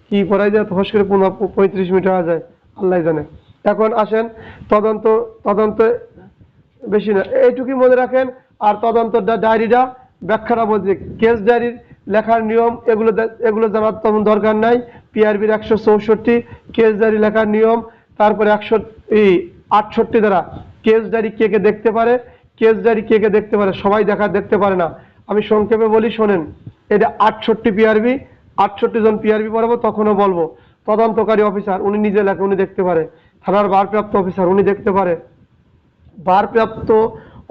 কি পড়াই যায় হস করে 35 মিনিট হয়ে যায়, আল্লাহ জানে। এখন আসেন তদন্ত, তদন্তে বেশি না, এইটুকুই মনে রাখেন। আর তদন্ত ডায়েরিটা ব্যাখ্যাটা বলছে, কেস ডায়েরির লেখার নিয়ম এগুলো জানার তেমন দরকার নাই। পিআরবির 164 কেস ডায়েরি লেখার নিয়ম, তারপরে 168 দ্বারা কেস ডায়েরি কে কে দেখতে পারে, কেস ডায়েরি কে কে দেখতে পারে, সবাই দেখতে পারে না। আমি সংক্ষেপে বলি শোনেন, এটা 68 পিআরবি, 68 জন পিআরবি পড়াবো, তখনও বলবো। তদন্তকারী অফিসার উনি নিজে লেখে, উনি দেখতে পারে। থানার ভারপ্রাপ্ত অফিসার উনি দেখতে পারে। ভারপ্রাপ্ত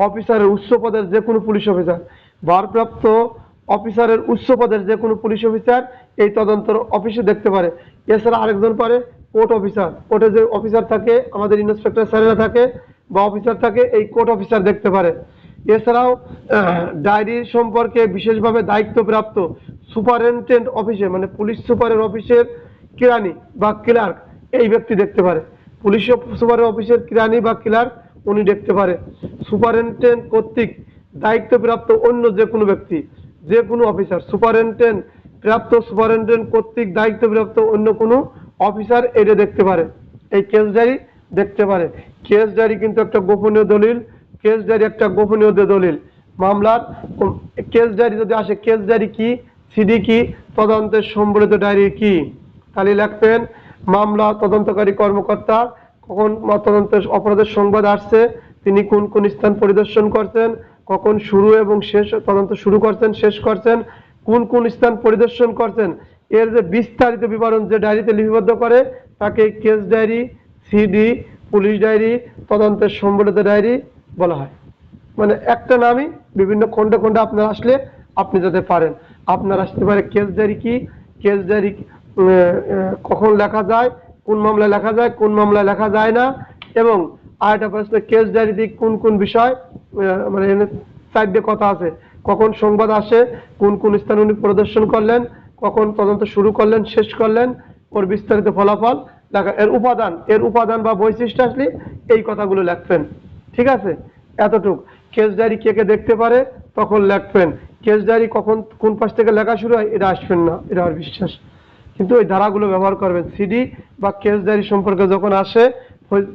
অফিসারের উচ্চ পদের যে কোনো পুলিশ অফিসার, ভারপ্রাপ্ত অফিসারের উচ্চ পদের যে কোনো পুলিশ অফিসার এই তদন্ত অফিসে দেখতে পারে। এছাড়া আরেকজন পারে কোর্ট অফিসার, কোর্টে যে অফিসার থাকে, আমাদের ইন্সপেক্টর স্যারেরা থাকে বা অফিসার থাকে, এই কোর্ট অফিসার দেখতে পারে। এছাড়াও ডায়েরি সম্পর্কে বিশেষভাবে দায়িত্বপ্রাপ্ত সুপারিনটেন্ডেন্ট অফিসে, মানে পুলিশ সুপারের অফিসের কেরানি বা ক্লার্ক, এই ব্যক্তি দেখতে পারে। পুলিশ সুপারের অফিসের কেরানি বা ক্লার্ক উনি দেখতে পারে। সুপারিনটেন্ডেন্ট কর্তৃক দায়িত্বপ্রাপ্ত অন্য যে কোনো ব্যক্তি, যে কোনো অফিসার, সুপারিনটেন্ডেন্ট কর্তৃক দায়িত্বপ্রাপ্ত অন্য কোনো অফিসার এটা দেখতে পারে, এই কেস ডায়েরি দেখতে পারে। কেস ডায়েরি কিন্তু একটা গোপনীয় দলিল, কেস ডায়েরি একটা গোপনীয় দলিল। মামলার কেস ডায়েরি যদি আসে, কেস ডায়েরি কি, সিডি কি, তদন্তের সম্বলিত ডায়েরি কি, তাহলে লিখবেন মামলা তদন্তকারী কর্মকর্তা কখন তদন্তের অপরাধের সংবাদ আসছে, তিনি কোন কোন স্থান পরিদর্শন করছেন, কখন শুরু এবং শেষ তদন্ত শুরু করছেন, শেষ করছেন, কোন কোন স্থান পরিদর্শন করছেন, এর যে বিস্তারিত বিবরণ যে ডায়েরিতে লিপিবদ্ধ করে তাকে case diary, CD, police diary, তদন্তের সম্বলিত ডায়েরি বলা হয়। মানে একটা নামই বিভিন্ন খণ্ডে খণ্ডে আপনার আসলে আপনি যাতে পারেন। আপনার আসতে পারে কেস ডায়েরি কি, কেস ডায়েরি কখন লেখা যায়, কোন মামলায় লেখা যায়, কোন মামলায় লেখা যায় না, এবং আরেকটা প্রশ্ন, কেস ডায়েরিতে কোন কোন বিষয়, মানে চারটে কথা আছে, কখন সংবাদ আসে, কোন কোন স্থান উনি পরিদর্শন করলেন, কখন তদন্ত শুরু করলেন, শেষ করলেন, ওর বিস্তারিত ফলাফল লেখা, এর উপাদান বা বৈশিষ্ট্য আসলে এই কথাগুলো লিখবেন। ঠিক আছে, এতটুক। কেস ডায়েরি কে কে দেখতে পারে তখন লিখবেন। কেস ডায়েরি কখন কোন পাশ থেকে লেখা শুরু হয় এটা আসবেন না, এটা আর বিশ্বাস। কিন্তু ওই ধারাগুলো ব্যবহার করবেন। সিডি বা কেস ডায়েরি সম্পর্কে যখন আসে,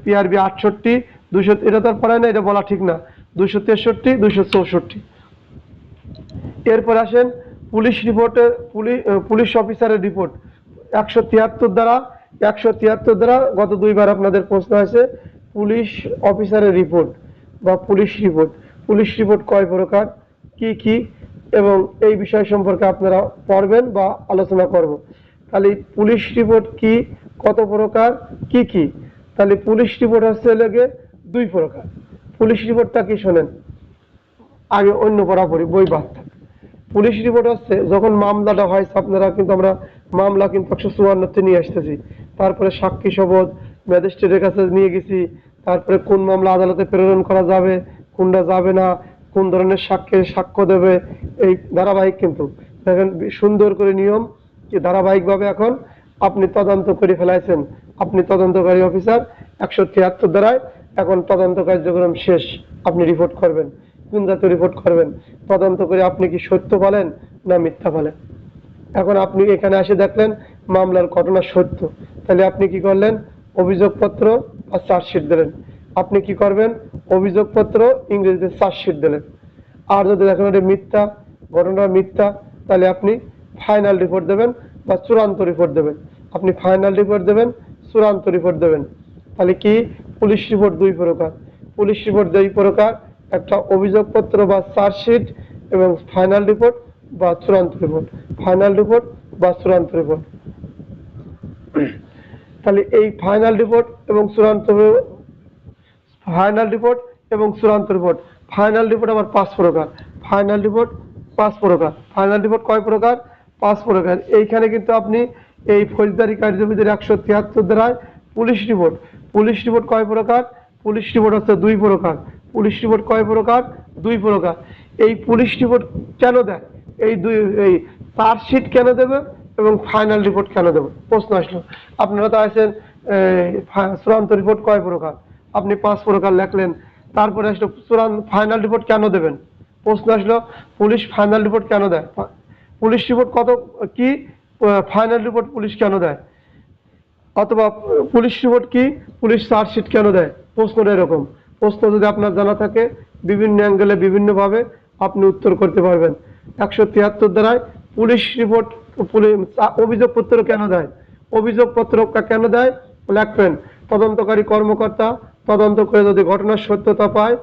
পিআরবি 68, 200, এটা তো আর পড়ায় না, এটা বলা ঠিক না, 263, 264। এরপর আসেন পুলিশ রিপোর্টের, পুলিশ অফিসারের রিপোর্ট 173 দ্বারা, 173 দ্বারা গত দুইবার আপনাদের প্রশ্ন আছে পুলিশ অফিসারের রিপোর্ট বা পুলিশ রিপোর্ট। পুলিশ রিপোর্ট কয় প্রকার, কি কি, এবং এই বিষয় সম্পর্কে আপনারা পড়বেন বা আলোচনা করব। তাহলে পুলিশ রিপোর্ট কি, কত প্রকার, কি কি। তাহলে পুলিশ রিপোর্ট হচ্ছে লেগে 2 প্রকার। পুলিশ রিপোর্টটা কি শোনেন, আগে অন্য পড়াপড়ি বই বাদ থাকে। পুলিশ রিপোর্ট হচ্ছে যখন মামলাটা হয়, আপনারা কিন্তু আমরা মামলা কিন্তু 154 নিয়ে আসতেছি, তারপরে সাক্ষী শপথ ম্যাজিস্ট্রেটের কাছে নিয়ে গেছি, তারপরে কোন মামলা আদালতে প্রেরণ করা যাবে, কোনটা যাবে না, কোন ধরনের সাক্ষ্য দেবে, এই ধারাবাহিক কিন্তু দেখেন সুন্দর করে নিয়ম যে ধারাবাহিকভাবে এখন আপনি তদন্ত করে ফেলাইছেন, আপনি তদন্তকারী অফিসার 173 দ্বারায় এখন তদন্ত কার্যক্রম শেষ। আপনি রিপোর্ট করবেন, কোন জাতীয় রিপোর্ট করবেন, তদন্ত করে আপনি কি সত্য বলেন না মিথ্যা বলেন। এখন আপনি এখানে এসে দেখলেন মামলার ঘটনা সত্য, তাহলে আপনি কি করলেন, অভিযোগপত্র বা চার্জশিট দিলেন। আপনি কি করবেন, অভিযোগপত্র ইংরেজিতে চার্জশিট দিলেন। আর যদি দেখেন এটা মিথ্যা, ঘটনা মিথ্যা, তাহলে আপনি ফাইনাল রিপোর্ট দেবেন বা চূড়ান্ত রিপোর্ট দেবেন। আপনি ফাইনাল রিপোর্ট দেবেন, চূড়ান্ত রিপোর্ট দেবেন। তাহলে কি, পুলিশ রিপোর্ট 2 প্রকার। পুলিশ রিপোর্ট 2 প্রকার, একটা অভিযোগপত্র বা চার্জশিট এবং ফাইনাল রিপোর্ট বা চূড়ান্ত রিপোর্ট। ফাইনাল রিপোর্ট বা চূড়ান্ত রিপোর্ট। তাহলে এই ফাইনাল রিপোর্ট এবং চূড়ান্ত রিপোর্ট, ফাইনাল রিপোর্ট এবং চূড়ান্ত রিপোর্ট, ফাইনাল রিপোর্ট আবার 5 প্রকার। ফাইনাল রিপোর্ট 5 প্রকার। ফাইনাল রিপোর্ট কয় প্রকার, 5 প্রকার। এইখানে কিন্তু আপনি এই ফৌজদারি কার্যবিধির 173 দ্বারায় পুলিশ রিপোর্ট, পুলিশ রিপোর্ট কয় প্রকার, পুলিশ রিপোর্ট হচ্ছে 2 প্রকার। পুলিশ রিপোর্ট কয় প্রকার, 2 প্রকার। এই পুলিশ রিপোর্ট কেন দেয়, এই চার্জশিট কেন দেবে এবং ফাইনাল রিপোর্ট কেন দেবে? প্রশ্ন আসলো। আপনারা তো আছেন চূড়ান্ত রিপোর্ট কয় প্রকার, আপনি 5 প্রকার লেখলেন। তারপরে আসলো চূড়ান্ত ফাইনাল রিপোর্ট কেন দেবেন? প্রশ্ন আসলো পুলিশ ফাইনাল রিপোর্ট কেন দেয়? পুলিশ রিপোর্ট কত কি, ফাইনাল রিপোর্ট পুলিশ কেন দেয়? অথবা পুলিশ রিপোর্ট কি, পুলিশ চার্জশিট কেন দেয়? প্রশ্নটা এরকম। প্রশ্ন যদি আপনার জানা থাকে বিভিন্ন অ্যাঙ্গেলে বিভিন্নভাবে আপনি উত্তর করতে পারবেন। 173 ধারায় পুলিশ রিপোর্ট অভিযোগপত্র কেন দেয়? অভিযোগপত্র কেন দেয় লিখবেন, তদন্তকারী কর্মকর্তা তদন্ত করে যদি ঘটনার সত্যতা পায়,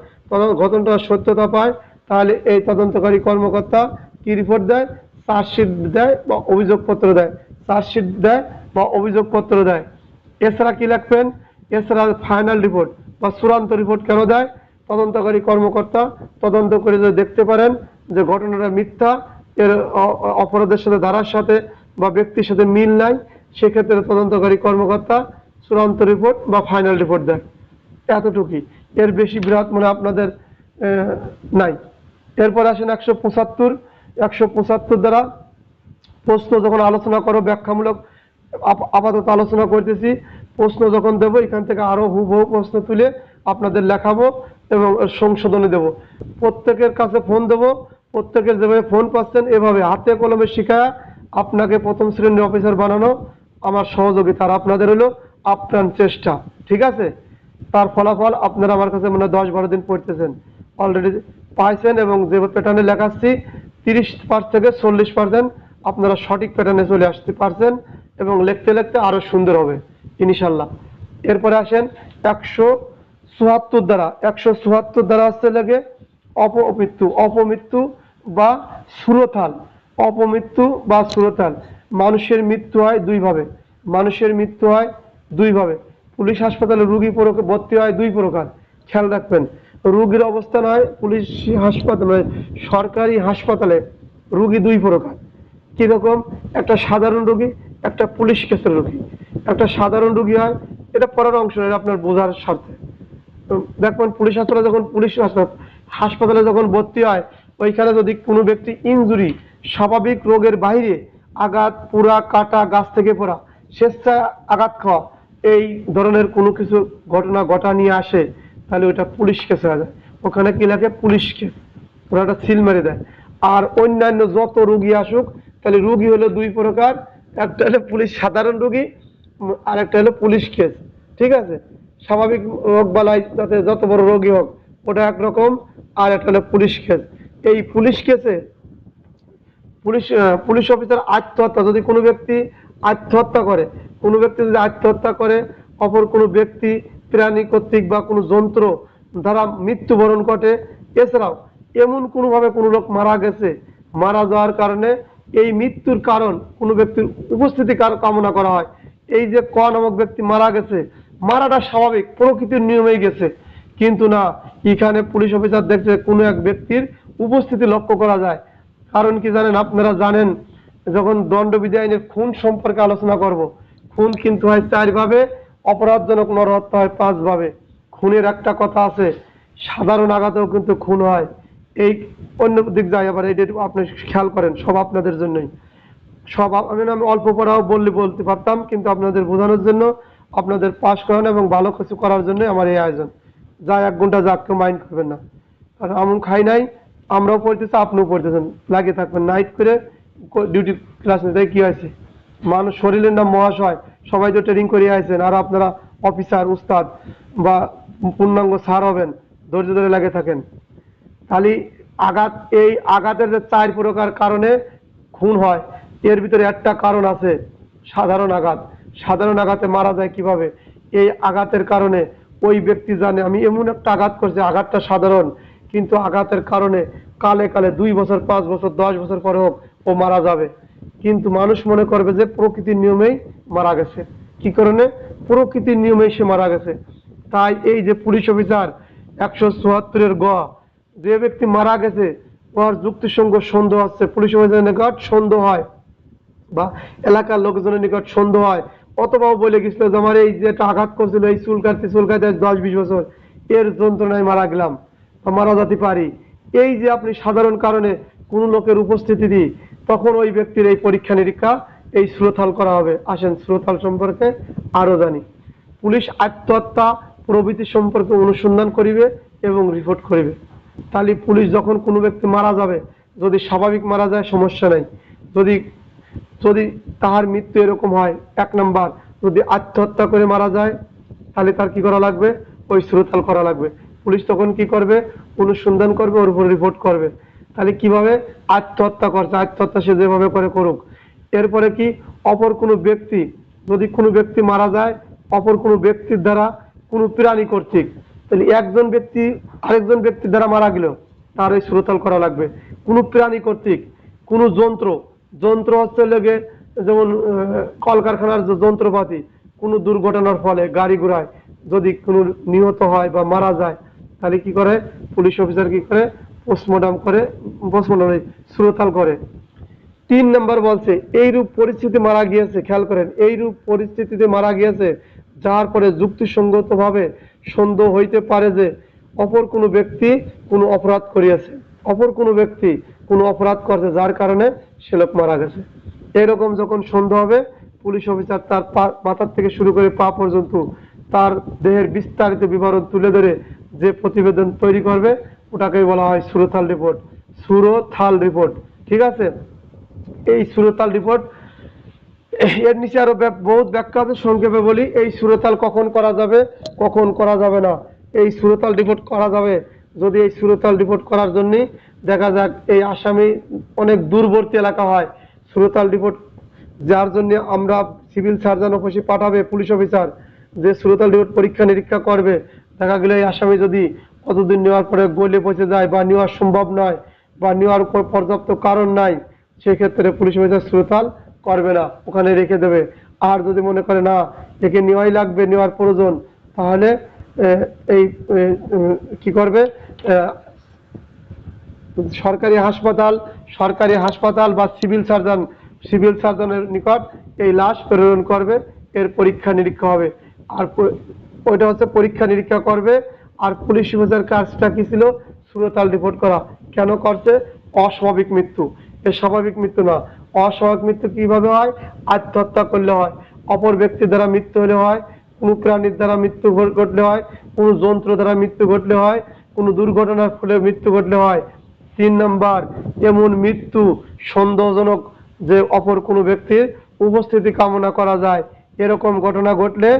ঘটনার সত্যতা পায়, তাহলে এই তদন্তকারী কর্মকর্তা কি রিপোর্ট দেয়? চার্জশিট দেয় বা অভিযোগপত্র দেয়। চার্জশিট দেয় বা অভিযোগপত্র দেয়। এছাড়া কি লিখবেন? এছাড়া ফাইনাল রিপোর্ট বা চূড়ান্ত রিপোর্ট কেন দেয়? তদন্তকারী কর্মকর্তা তদন্ত করে যদি দেখতে পারেন যে ঘটনাটা মিথ্যা, এর অপরাধের সাথে ধারার সাথে বা ব্যক্তির সাথে মিল নাই, সেক্ষেত্রে তদন্তকারী কর্মকর্তা চূড়ান্ত রিপোর্ট বা ফাইনাল রিপোর্ট দেয়। এতটুকুই, এর বেশি বিরাট মনে আপনাদের নাই। এরপর আসেন 175 দ্বারা প্রশ্ন যখন আলোচনা করো ব্যাখ্যামূলক, আপাতত আলোচনা করতেছি। প্রশ্ন যখন দেব এখান থেকে আরো হুবহু প্রশ্ন তুলে আপনাদের লেখাবো এবং সংশোধনী দেব। প্রত্যেকের কাছে ফোন দেব, প্রত্যেকের যেভাবে ফোন পাচ্ছেন এভাবে হাতে কলমে শিখায় আপনাকে প্রথম শ্রেণীর অফিসার বানানো আমার সহযোগিতা, আর আপনাদের হলো আপ্রাণ চেষ্টা। ঠিক আছে? তার ফলাফল আপনারা আমার কাছে মনে হয় 10-12 দিন পড়তেছেন, অলরেডি পাইছেন, এবং যে প্যাটার্নে লেখাচ্ছি 30% থেকে 40% আপনারা সঠিক প্যাটার্নে চলে আসতে পারছেন এবং লিখতে লিখতে আরো সুন্দর হবে ইনশাল্লাহ। এরপরে আসেন 174 দ্বারা। 174 দ্বারা আসছে লাগে অপমৃত্যু, অপমৃত্যু বা সুরতাল। অপমৃত্যু বা সুরতাল। মানুষের মৃত্যু হয় দুইভাবে, মানুষের মৃত্যু হয় দুইভাবে। পুলিশ হাসপাতালে রুগী ভর্তি হয় 2 প্রকার, খেয়াল রাখবেন। রুগীর অবস্থান হয় পুলিশ হাসপাতালে, সরকারি হাসপাতালে রুগী 2 প্রকার। কিরকম? একটা সাধারণ রোগী, একটা পুলিশ কেসের রোগী। একটা সাধারণ রোগী হয়, এটা পরের অংশ আপনার বোঝার স্বার্থে। দেখবেন পুলিশ হাসপাতালে যখন হাসপাতালে যখন ভর্তি হয়, ওইখানে যদি কোনো ব্যক্তি ইনজুরি, স্বাভাবিক রোগের বাইরে আঘাত, পুরা, কাটা, গাছ থেকে পড়া, স্বেচ্ছায় আঘাত খাওয়া, এই ধরনের কোনো কিছু ঘটনা ঘটা নিয়ে আসে, তাহলে ওইটা পুলিশ কেস হয়ে যায়। ওখানে কি লাগে? পুলিশ কেস, ওরা একটা সিল মেরে দেয়। আর অন্যান্য যত রোগী আসুক, তাহলে রোগী হলো 2 প্রকার, একটা হলো পুলিশ সাধারণ রোগী আর একটা হলো পুলিশ কেস। ঠিক আছে? স্বাভাবিক রোগ বালাই যাতে যত বড় রোগী হোক ওটা একরকম, আর একটা হলো পুলিশ কেস। এই পুলিশ কেসে পুলিশ অফিসার আত্মহত্যা, যদি কোনো ব্যক্তি আত্মহত্যা করে, কোনো ব্যক্তি যদি আত্মহত্যা করে, অপর কোনো ব্যক্তি, প্রাণী কর্তৃক বা কোনো যন্ত্র দ্বারা মৃত্যুবরণ ঘটে, এছাড়াও এমন কোনোভাবে কোনো লোক মারা গেছে, মারা যাওয়ার কারণে এই মৃত্যুর কারণ কোনো ব্যক্তির উপস্থিতি কামনা করা হয়। এই যে ক নামক ব্যক্তি মারা গেছে, মারাটা স্বাভাবিক প্রকৃতির নিয়মেই গেছে, কিন্তু না, এখানে পুলিশ অফিসার দেখছে কোনো এক ব্যক্তির উপস্থিতি লক্ষ্য করা যায়। কারণ কি জানেন? আপনারা জানেন যখন দণ্ডবিধি আইনের খুন সম্পর্কে আলোচনা করব, খুন কিন্তু হয় 4 ভাবে, অপরাধজনক নরহত্যা হয় 5 ভাবে। খুনের একটা কথা আছে, সাধারণ আঘাতেও কিন্তু খুন হয়। এই অন্য দিক যায় আবার, এটা আপনি খেয়াল করেন, সব আপনাদের জন্যই। সব আমি অল্প পড়াও বলতে পারতাম, কিন্তু আপনাদের বোঝানোর জন্য, আপনাদের পাস করানো এবং ভালো কিছু করার জন্য আমার এই আয়োজন। যা 1 ঘন্টা যাক, কেউ মাইন্ড করবেন না। কারণ আমন খাই নাই, আমরাও পড়তেছি, আপনিও পড়তেছেন, লাগিয়ে থাকবেন নাইট করে ডিউটি ক্লাস নিতে। কি হয়েছে? মানুষ শরীরের নাম মহাশয়, সবাই তো ট্রেনিং করে আইছেন, আর আপনারা অফিসার, উস্তাদ বা পূর্ণাঙ্গ স্যার হবেন, ধৈর্য ধরে লাগে থাকেন। খালি আঘাত, এই আঘাতের যে 4 প্রকার কারণে খুন হয়, এর ভিতরে একটা কারণ আছে সাধারণ আঘাত। সাধারণ আঘাতে মারা যায় কিভাবে? এই আঘাতের কারণে ওই ব্যক্তি জানে আমি এমন একটা আঘাত করছি, আঘাতটা সাধারণ, কিন্তু আঘাতের কারণে কালে কালে 2 বছর, 5 বছর, 10 বছর পরে হোক ও মারা যাবে, কিন্তু মানুষ মনে করবে যে প্রকৃতির নিয়মেই মারা গেছে। কি কারণে? প্রকৃতির নিয়মেই সে মারা গেছে। তাই এই যে পুলিশ অফিসার 174-এর গ, যে ব্যক্তি মারা গেছে ওর যুক্তিসঙ্গ সন্দেহ আছে, পুলিশ অফিসারের নিকট সন্দেহ হয় বা এলাকার লোকজনের নিকট সন্দেহ হয়, অথবা বলে গেছিল যে আমার এই যে আঘাত করছিল, এই চুল কাটতে 10-20 বছর, এর যন্ত্রণায় মারা গেলাম বা মারা যেতে পারি। এই যে আপনি সাধারণ কারণে কোন লোকের উপস্থিতি তখন ওই ব্যক্তির এই পরীক্ষা নিরীক্ষা এই শ্রোতাল করা হবে। আসেন শ্রোতাল সম্পর্কে আরো জানি। পুলিশ আত্মহত্যা প্রভৃতি সম্পর্কে অনুসন্ধান করিবে এবং রিপোর্ট করিবে। তাহলে পুলিশ যখন কোনো ব্যক্তি মারা যাবে, যদি স্বাভাবিক মারা যায় সমস্যা নাই, যদি যদি তাহার মৃত্যু এরকম হয়, 1 নাম্বার যদি আত্মহত্যা করে মারা যায় তাহলে তার কি করা লাগবে, ওই শ্রোতাল করা লাগবে। পুলিশ তখন কি করবে, অনুসন্ধান করবে, ওর উপর রিপোর্ট করবে। তাহলে কিভাবে আত্মহত্যা করছে, আত্মহত্যা সে যেভাবে করে করুক। এরপরে কি, অপর কোনো ব্যক্তি, যদি কোনো ব্যক্তি মারা যায় অপর কোনো ব্যক্তির দ্বারা, কোনো প্রাণী কর্তৃক, তাহলে একজন ব্যক্তি আরেকজন ব্যক্তির দ্বারা মারা গেল, তার ওই শ্রোতাল করা লাগবে। কোনো প্রাণী কর্তৃক, কোনো যন্ত্র, যন্ত্র হচ্ছে লেগে যেমন কলকারখানার যে যন্ত্রপাতি, কোনো দুর্ঘটনার ফলে গাড়ি ঘোড়ায় যদি কোনো নিহত হয় বা মারা যায়, তাহলে কি করে পুলিশ অফিসার, কি করে পোস্টমর্টম করে, পোস্টমর্টম শ্রোতাল করে। 3 নম্বর বলছে এইরূপ পরিস্থিতি মারা গিয়েছে, খেয়াল করেন, এইরূপ পরিস্থিতিতে মারা গিয়েছে যার পরে যুক্তিসঙ্গতভাবে সন্দেহ হইতে পারে যে অপর কোনো ব্যক্তি কোনো অপরাধ করিয়াছে, অপর কোনো ব্যক্তি কোনো অপরাধ করছে যার কারণে সে লোক মারা গেছে। এরকম যখন সন্দেহ হবে, পুলিশ অফিসার তার মাথার থেকে শুরু করে পা পর্যন্ত তার দেহের বিস্তারিত বিবরণ তুলে ধরে যে প্রতিবেদন তৈরি করবে ওটাকেই বলা হয় সুরতাল রিপোর্ট। সুরতাল রিপোর্ট, ঠিক আছে। এই সুরতাল রিপোর্ট, এর নিচে আরো বহুত ব্যাখ্যা আছে, সংক্ষেপে বলি। এই সুরতাল কখন করা যাবে, কখন করা যাবে না। এই সুরতাল রিপোর্ট করা যাবে যদি এই সুরতাল রিপোর্ট করার জন্য দেখা যাক এই আসামি অনেক দূরবর্তী এলাকা হয়, সুরতাল রিপোর্ট যার জন্য আমরা সিভিল সার্জন অফিসে পাঠাবে পুলিশ অফিসার, যে সুরতাল রিপোর্ট পরীক্ষা নিরীক্ষা করবে, দেখা গেলে এই আসামি যদি কতদিন নেওয়ার পরে গলে পচে যায় বা নেওয়া সম্ভব নয় বা নেওয়ার পর্যাপ্ত কারণ নাই, সেক্ষেত্রে পুলিশ অফিসার সুরতাল করবে না, ওখানে রেখে দেবে। আর যদি মনে করে না একে নেওয়াই লাগবে, নেওয়ার প্রয়োজন, তাহলে এই কি করবে, সরকারি হাসপাতাল বা সিভিল সার্জনের নিকট এই লাশ প্রেরণ করবে, এর পরীক্ষা নিরীক্ষা হবে। আর ওইটা হচ্ছে পরীক্ষা নিরীক্ষা করবে। আর পুলিশ অফিসার কাজটা কি ছিল, সুরতাল রিপোর্ট করা। কেন করছে, অস্বাভাবিক মৃত্যু, এ স্বাভাবিক মৃত্যু না। অস্বাভাবিক মৃত্যু কিভাবে হয়, আত্মহত্যা করলে হয়, অপর ব্যক্তির দ্বারা মৃত্যু হলে হয়, কোনো প্রাণীর দ্বারা মৃত্যু ঘটলে হয়, কোনো যন্ত্র দ্বারা মৃত্যু ঘটলে হয়, কোনো দুর্ঘটনার ফলে মৃত্যু ঘটলে হয়। 3 নম্বর, এমন মৃত্যু সন্দেহজনক যে অপর কোনো ব্যক্তির উপস্থিতি কামনা করা যায়, এরকম ঘটনা ঘটলে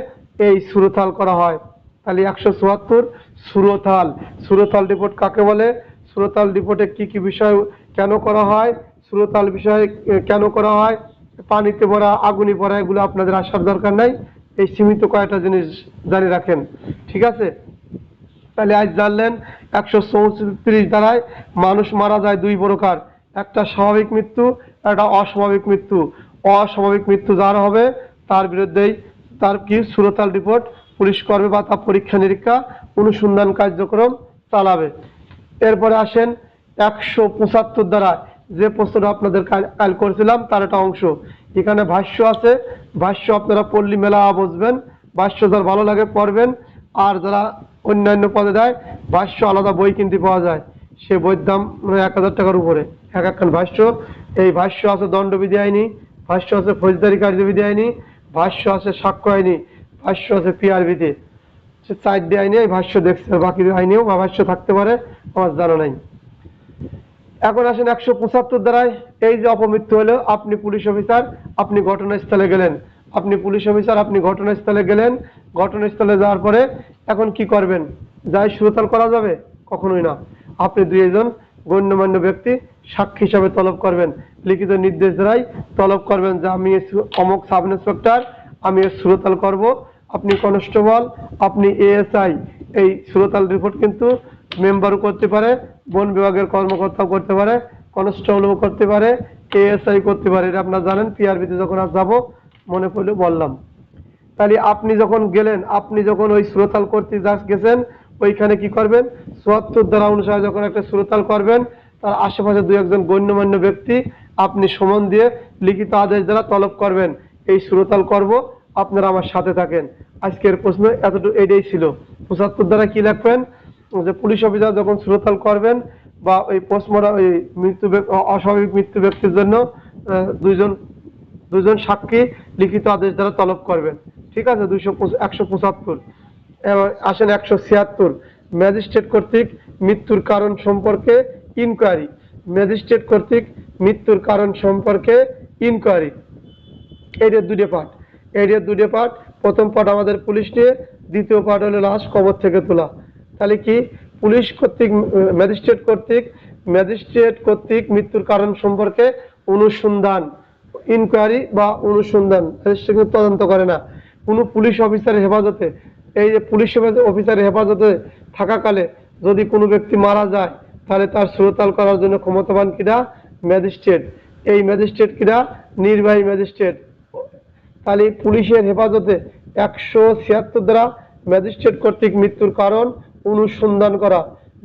এই সুরতাল করা হয়। তাহলে 174 সুরতাল। সুরতাল রিপোর্ট কাকে বলে, সুরতাল রিপোর্টে কি কি বিষয় কেন করা হয়, সুরতাল বিষয় কেন করা হয়, পানিতে ভরা আগুনে ভরা, এগুলো আপনাদের আসার দরকার নাই, এই সীমিত কয়েকটা জিনিস জানি রাখেন, ঠিক আছে। তাহলে আজ জানলেন 134 দ্বারায় মানুষ মারা যায় 2 প্রকার, একটা স্বাভাবিক মৃত্যু, একটা অস্বাভাবিক মৃত্যু। অস্বাভাবিক মৃত্যু যার হবে তার বিরুদ্ধেই তার কি সুরতাল রিপোর্ট পুলিশ করবে বা তার পরীক্ষা নিরীক্ষা অনুসন্ধান কার্যক্রম চালাবে। এরপরে আসেন 175 দ্বারা যে প্রশ্নটা আপনাদের কাল করেছিলাম তার একটা অংশ, এখানে ভাষ্য আছে। ভাষ্য আপনারা পড়লে মেলা বুঝবেন, ভাষ্য যার ভালো লাগে পড়বেন। আর যারা অন্যান্য পদে দেয় ভাষ্য আলাদা বই কিনতে পাওয়া যায়, সে বইয়ের দাম 1000 টাকার উপরে এক একখান ভাষ্য। এই ভাষ্য আছে দণ্ডবিধি আইনি, ভাষ্য আছে ফৌজদারি কার্যবিধি আইনি, ভাষ্য আছে সাক্ষ্য আইনি, ভাষ্য আছে পিআরবিতে। সে 4 আইনে এই ভাষ্য দেখছে, বাকি আইনেও বা ভাষ্য থাকতে পারে, আমার জানা নাই। এখন আসেন 175 দ্বারায় এই যে অপমৃত্যু হলো, আপনি পুলিশ অফিসার, আপনি ঘটনাস্থলে গেলেন, আপনি পুলিশ অফিসার, আপনি ঘটনাস্থলে গেলেন। ঘটনাস্থলে যাওয়ার পরে এখন কি করবেন, যাই সুরতাল করা যাবে, কখনোই না। আপনি 2 জন গণ্যমান্য ব্যক্তি সাক্ষী হিসাবে তলব করবেন, লিখিত নির্দেশ দ্বারাই তলব করবেন যে আমি অমুক সাব ইন্সপেক্টর, আমি এর সুরতাল করব। আপনি কনস্টেবল, আপনি এএসআই, এই সুরতাল রিপোর্ট কিন্তু মেম্বারও করতে পারে, বন বিভাগের কর্মকর্তাও করতে পারে, কনস্টেবলও করতে পারে, এএসআই করতে পারে, এটা আপনারা জানেন। পিআরবিতে যখন আর যাবো মনে পড়লে বললাম। তাহলে আপনি যখন গেলেন, আপনি যখন ওই সুরতাল করতে গেছেন, ওইখানে কি করবেন, 74 ধারা অনুসারে যখন একটা সুরতাল করবেন, তার আশেপাশে 2-1 জন গণ্যমান্য ব্যক্তি আপনি সমন দিয়ে লিখিত আদেশ দ্বারা তলব করবেন, এই সুরতাল করব, আপনারা আমার সাথে থাকেন। আজকের প্রশ্ন এতটুকু এটাই ছিল। 75 দ্বারা কি লিখবেন, যে পুলিশ অফিসার যখন সুরতাল করবেন বা ওই পোস্টমর্টম ওই অস্বাভাবিক মৃত্যু ব্যক্তির জন্য দুইজন দুজন সাক্ষী লিখিত আদেশ দ্বারা তলব করবেন। ঠিক আছে, 175। এবার আসেন 176, ম্যাজিস্ট্রেট কর্তৃক মৃত্যুর কারণ সম্পর্কে ইনকোয়ারি। ম্যাজিস্ট্রেট কর্তৃক মৃত্যুর কারণ সম্পর্কে ইনকোয়ারি, এর দুটো পার্ট। প্রথম পার্ট আমাদের পুলিশ নিয়ে, দ্বিতীয় পার্ট হলো লাশ কবর থেকে তোলা। তাহলে কি, পুলিশ কর্তৃক ম্যাজিস্ট্রেট কর্তৃক মৃত্যুর কারণ সম্পর্কে অনুসন্ধান, ইনকোয়ারি বা অনুসন্ধান, ম্যাজিস্ট্রেট তদন্ত করে না। কোনো পুলিশ অফিসারের হেফাজতে, এই যে পুলিশ অফিসারের হেফাজতে থাকাকালে যদি কোনো ব্যক্তি মারা যায়, তাহলে তার সুরতাল করার জন্য ক্ষমতাবান কিনা? ম্যাজিস্ট্রেট। এই ম্যাজিস্ট্রেট কিনা? নির্বাহী ম্যাজিস্ট্রেট। তাহলে পুলিশের হেফাজতে 176 দ্বারা ম্যাজিস্ট্রেট কর্তৃক মৃত্যুর কারণ অনুসন্ধান করা।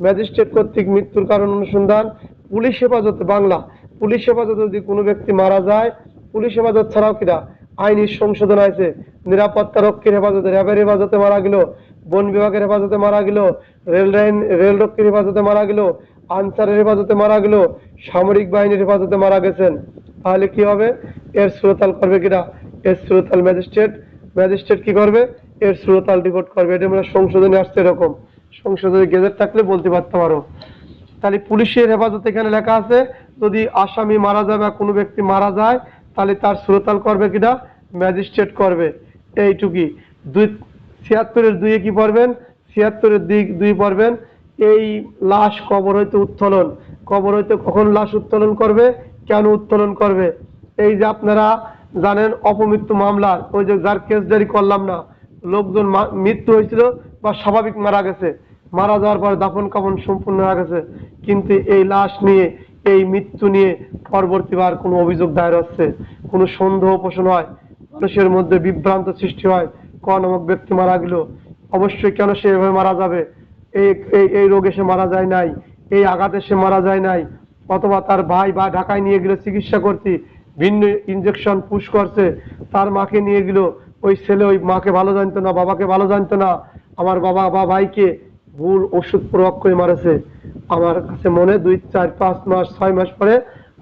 ম্যাজিস্ট্রেট কর্তৃক মৃত্যুর কারণ অনুসন্ধান। পুলিশ হেফাজতে, বাংলা, পুলিশ হেফাজতে যদি কোনো ব্যক্তি মারা যায়, পুলিশ হেফাজত ছাড়াও কিনা আইনি সংশোধন আছে, নিরাপত্তা রক্ষীর হেফাজতে, র্যাবের হেফাজতে মারা গেল, বন বিভাগের হেফাজতে মারা গেল, রেল রক্ষীর হেফাজতে মারা গেল, আনসারের হেফাজতে মারা গেল, সামরিক বাহিনীর হেফাজতে মারা গেছেন, তাহলে কি হবে? এর সুরতাল করবে কিনা? এর সুরতাল ম্যাজিস্ট্রেট কি করবে? এর সুরতাল রিপোর্ট করবে। এটা মানে সংশোধনে আসছে, এরকম সংশোধনী গেজেট থাকলে বলতে পারতে পারো। তাহলে পুলিশের হেফাজতে এখানে লেখা আছে, যদি আসামি মারা যায় বা কোনো ব্যক্তি মারা যায়, তাহলে তার সুরতাল করবে কিনা? ম্যাজিস্ট্রেট করবে। এইটুকুই। 76-2 কি পড়বেন? 76-2 পড়বেন, এই লাশ কবর হইতে উত্তোলন। কবর হইতে কখন লাশ উত্তোলন করবে, কেন উত্তোলন করবে? এই যে আপনারা জানেন অপমৃত্যু মামলার ওই যে যার কেস জারি করলাম না, লোকজন মৃত্যু হয়েছিল বা স্বাভাবিক মারা গেছে, মারা যাওয়ার পর দাফন কাফন সম্পূর্ণ হয়ে গেছে, কিন্তু এই লাশ নিয়ে, এই মৃত্যু নিয়ে পরবর্তীবার কোনো অভিযোগ দায়ের হচ্ছে, কোনো সন্দেহ পোষণ হয়, মানুষের মধ্যে বিভ্রান্ত সৃষ্টি হয়, কোন অমুক ব্যক্তি মারা গেল, অবশ্যই কেন সে এভাবে মারা যাবে, এই এই রোগে সে মারা যায় নাই, এই আঘাতে সে মারা যায় নাই, অথবা তার ভাই বা ঢাকায় নিয়ে গেলে চিকিৎসা করতে, ভিন্ন ইনজেকশন পুশ করছে, তার মাকে নিয়ে গেল, ওই ছেলে ওই মাকে ভালো জানতো না, বাবাকে ভালো জানতো না, আমার বাবা বা ভাইকে ভুল ওষুধ প্রয়োগ করে মারেছে। আমার কাছে মনে 2, 4, 5 মাস 6 মাস পরে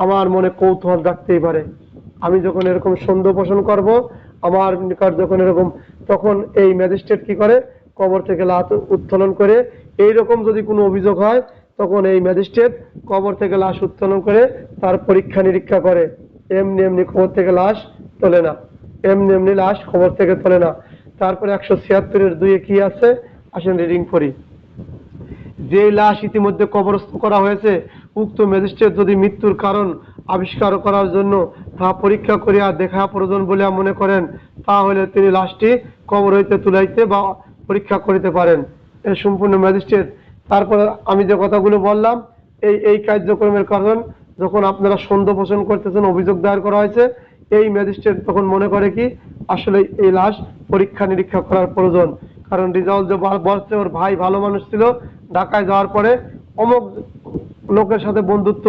আমার মনে কৌতূহল রাখতেই পারে। আমি যখন এরকম সন্দেহ পোষণ করব, আমার নিকট যখন এরকম, তখন এই ম্যাজিস্ট্রেট কি করে? কবর থেকে লাশ উত্তোলন করে, এইরকম যদি কোনো অভিযোগ হয়, তখন এই ম্যাজিস্ট্রেট কবর থেকে লাশ উত্তোলন করে তার পরীক্ষা নিরীক্ষা করে। এমনি এমনি কবর থেকে লাশ তোলে না, এমনি এমনি লাশ কবর থেকে তোলে না। তারপরে 176-2 কি আছে, আসেন রিডিং করি। যে লাশ ইতিমধ্যে কবরস্থ করা হয়েছে, উক্ত ম্যাজিস্ট্রেট যদি মৃত্যুর কারণ আবিষ্কার করার জন্য তা পরীক্ষা করিয়া দেখা প্রয়োজন বলিয়া মনে করেন, তাহলে তিনি লাশটি কবর হইতে তুলাইতে বা পরীক্ষা করিতে পারেন। এর সম্পূর্ণ ম্যাজিস্ট্রেট। তারপরে আমি যে কথাগুলো বললাম, এই কার্যক্রমের কারণ যখন আপনারা সন্দেহ পোষণ করতেছেন, অভিযোগ দায়ের করা হয়েছে, এই ম্যাজিস্ট্রেট তখন মনে করে কি আসলে এই লাশ পরীক্ষা নিরীক্ষা করার প্রয়োজন। কারণ রিজাউল যে বলছে ওর ভাই ভালো মানুষ ছিল, ঢাকায় যাওয়ার পরে অমুক লোকের সাথে বন্ধুত্ব,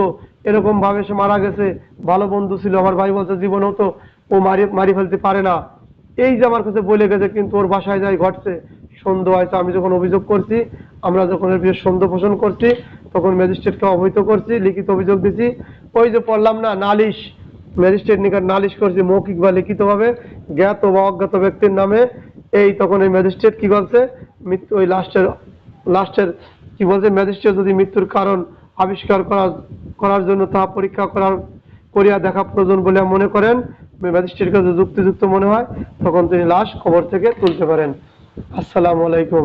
এরকম ভাবে সে মারা গেছে, ভালো বন্ধু ছিল, আমার ভাই বলছে জীবনেও তো ও মারি ফেলতে পারে না, এই যে আমার কাছে বলে গেছে, কিন্তু ওর বাসায় যাই ঘটছে, সন্দেহ হয়েছে। আমি যখন অভিযোগ করছি, আমরা যখন এর বিষয়ে সন্দেহ পোষণ করছি, তখন ম্যাজিস্ট্রেটকে অবহিত করছি, লিখিত অভিযোগ দিছি। ওই যে পড়লাম না, নালিশ, ম্যাজিস্ট্রেট নিকট নালিশ করছি মৌখিক বা লিখিত ভাবে, জ্ঞাত বা অজ্ঞাত ব্যক্তির নামে। এই তখন এই ম্যাজিস্ট্রেট কি বলছে, মৃত্যু ওই লাস্টের কি বলছে, ম্যাজিস্ট্রেট যদি মৃত্যুর কারণ আবিষ্কার করার জন্য তা পরীক্ষা করিয়া দেখা প্রয়োজন বলে মনে করেন, ম্যাজিস্ট্রেটের কাছে যুক্তিযুক্ত মনে হয়, তখন তিনি লাশ কবর থেকে তুলতে পারেন। আসসালামু আলাইকুম।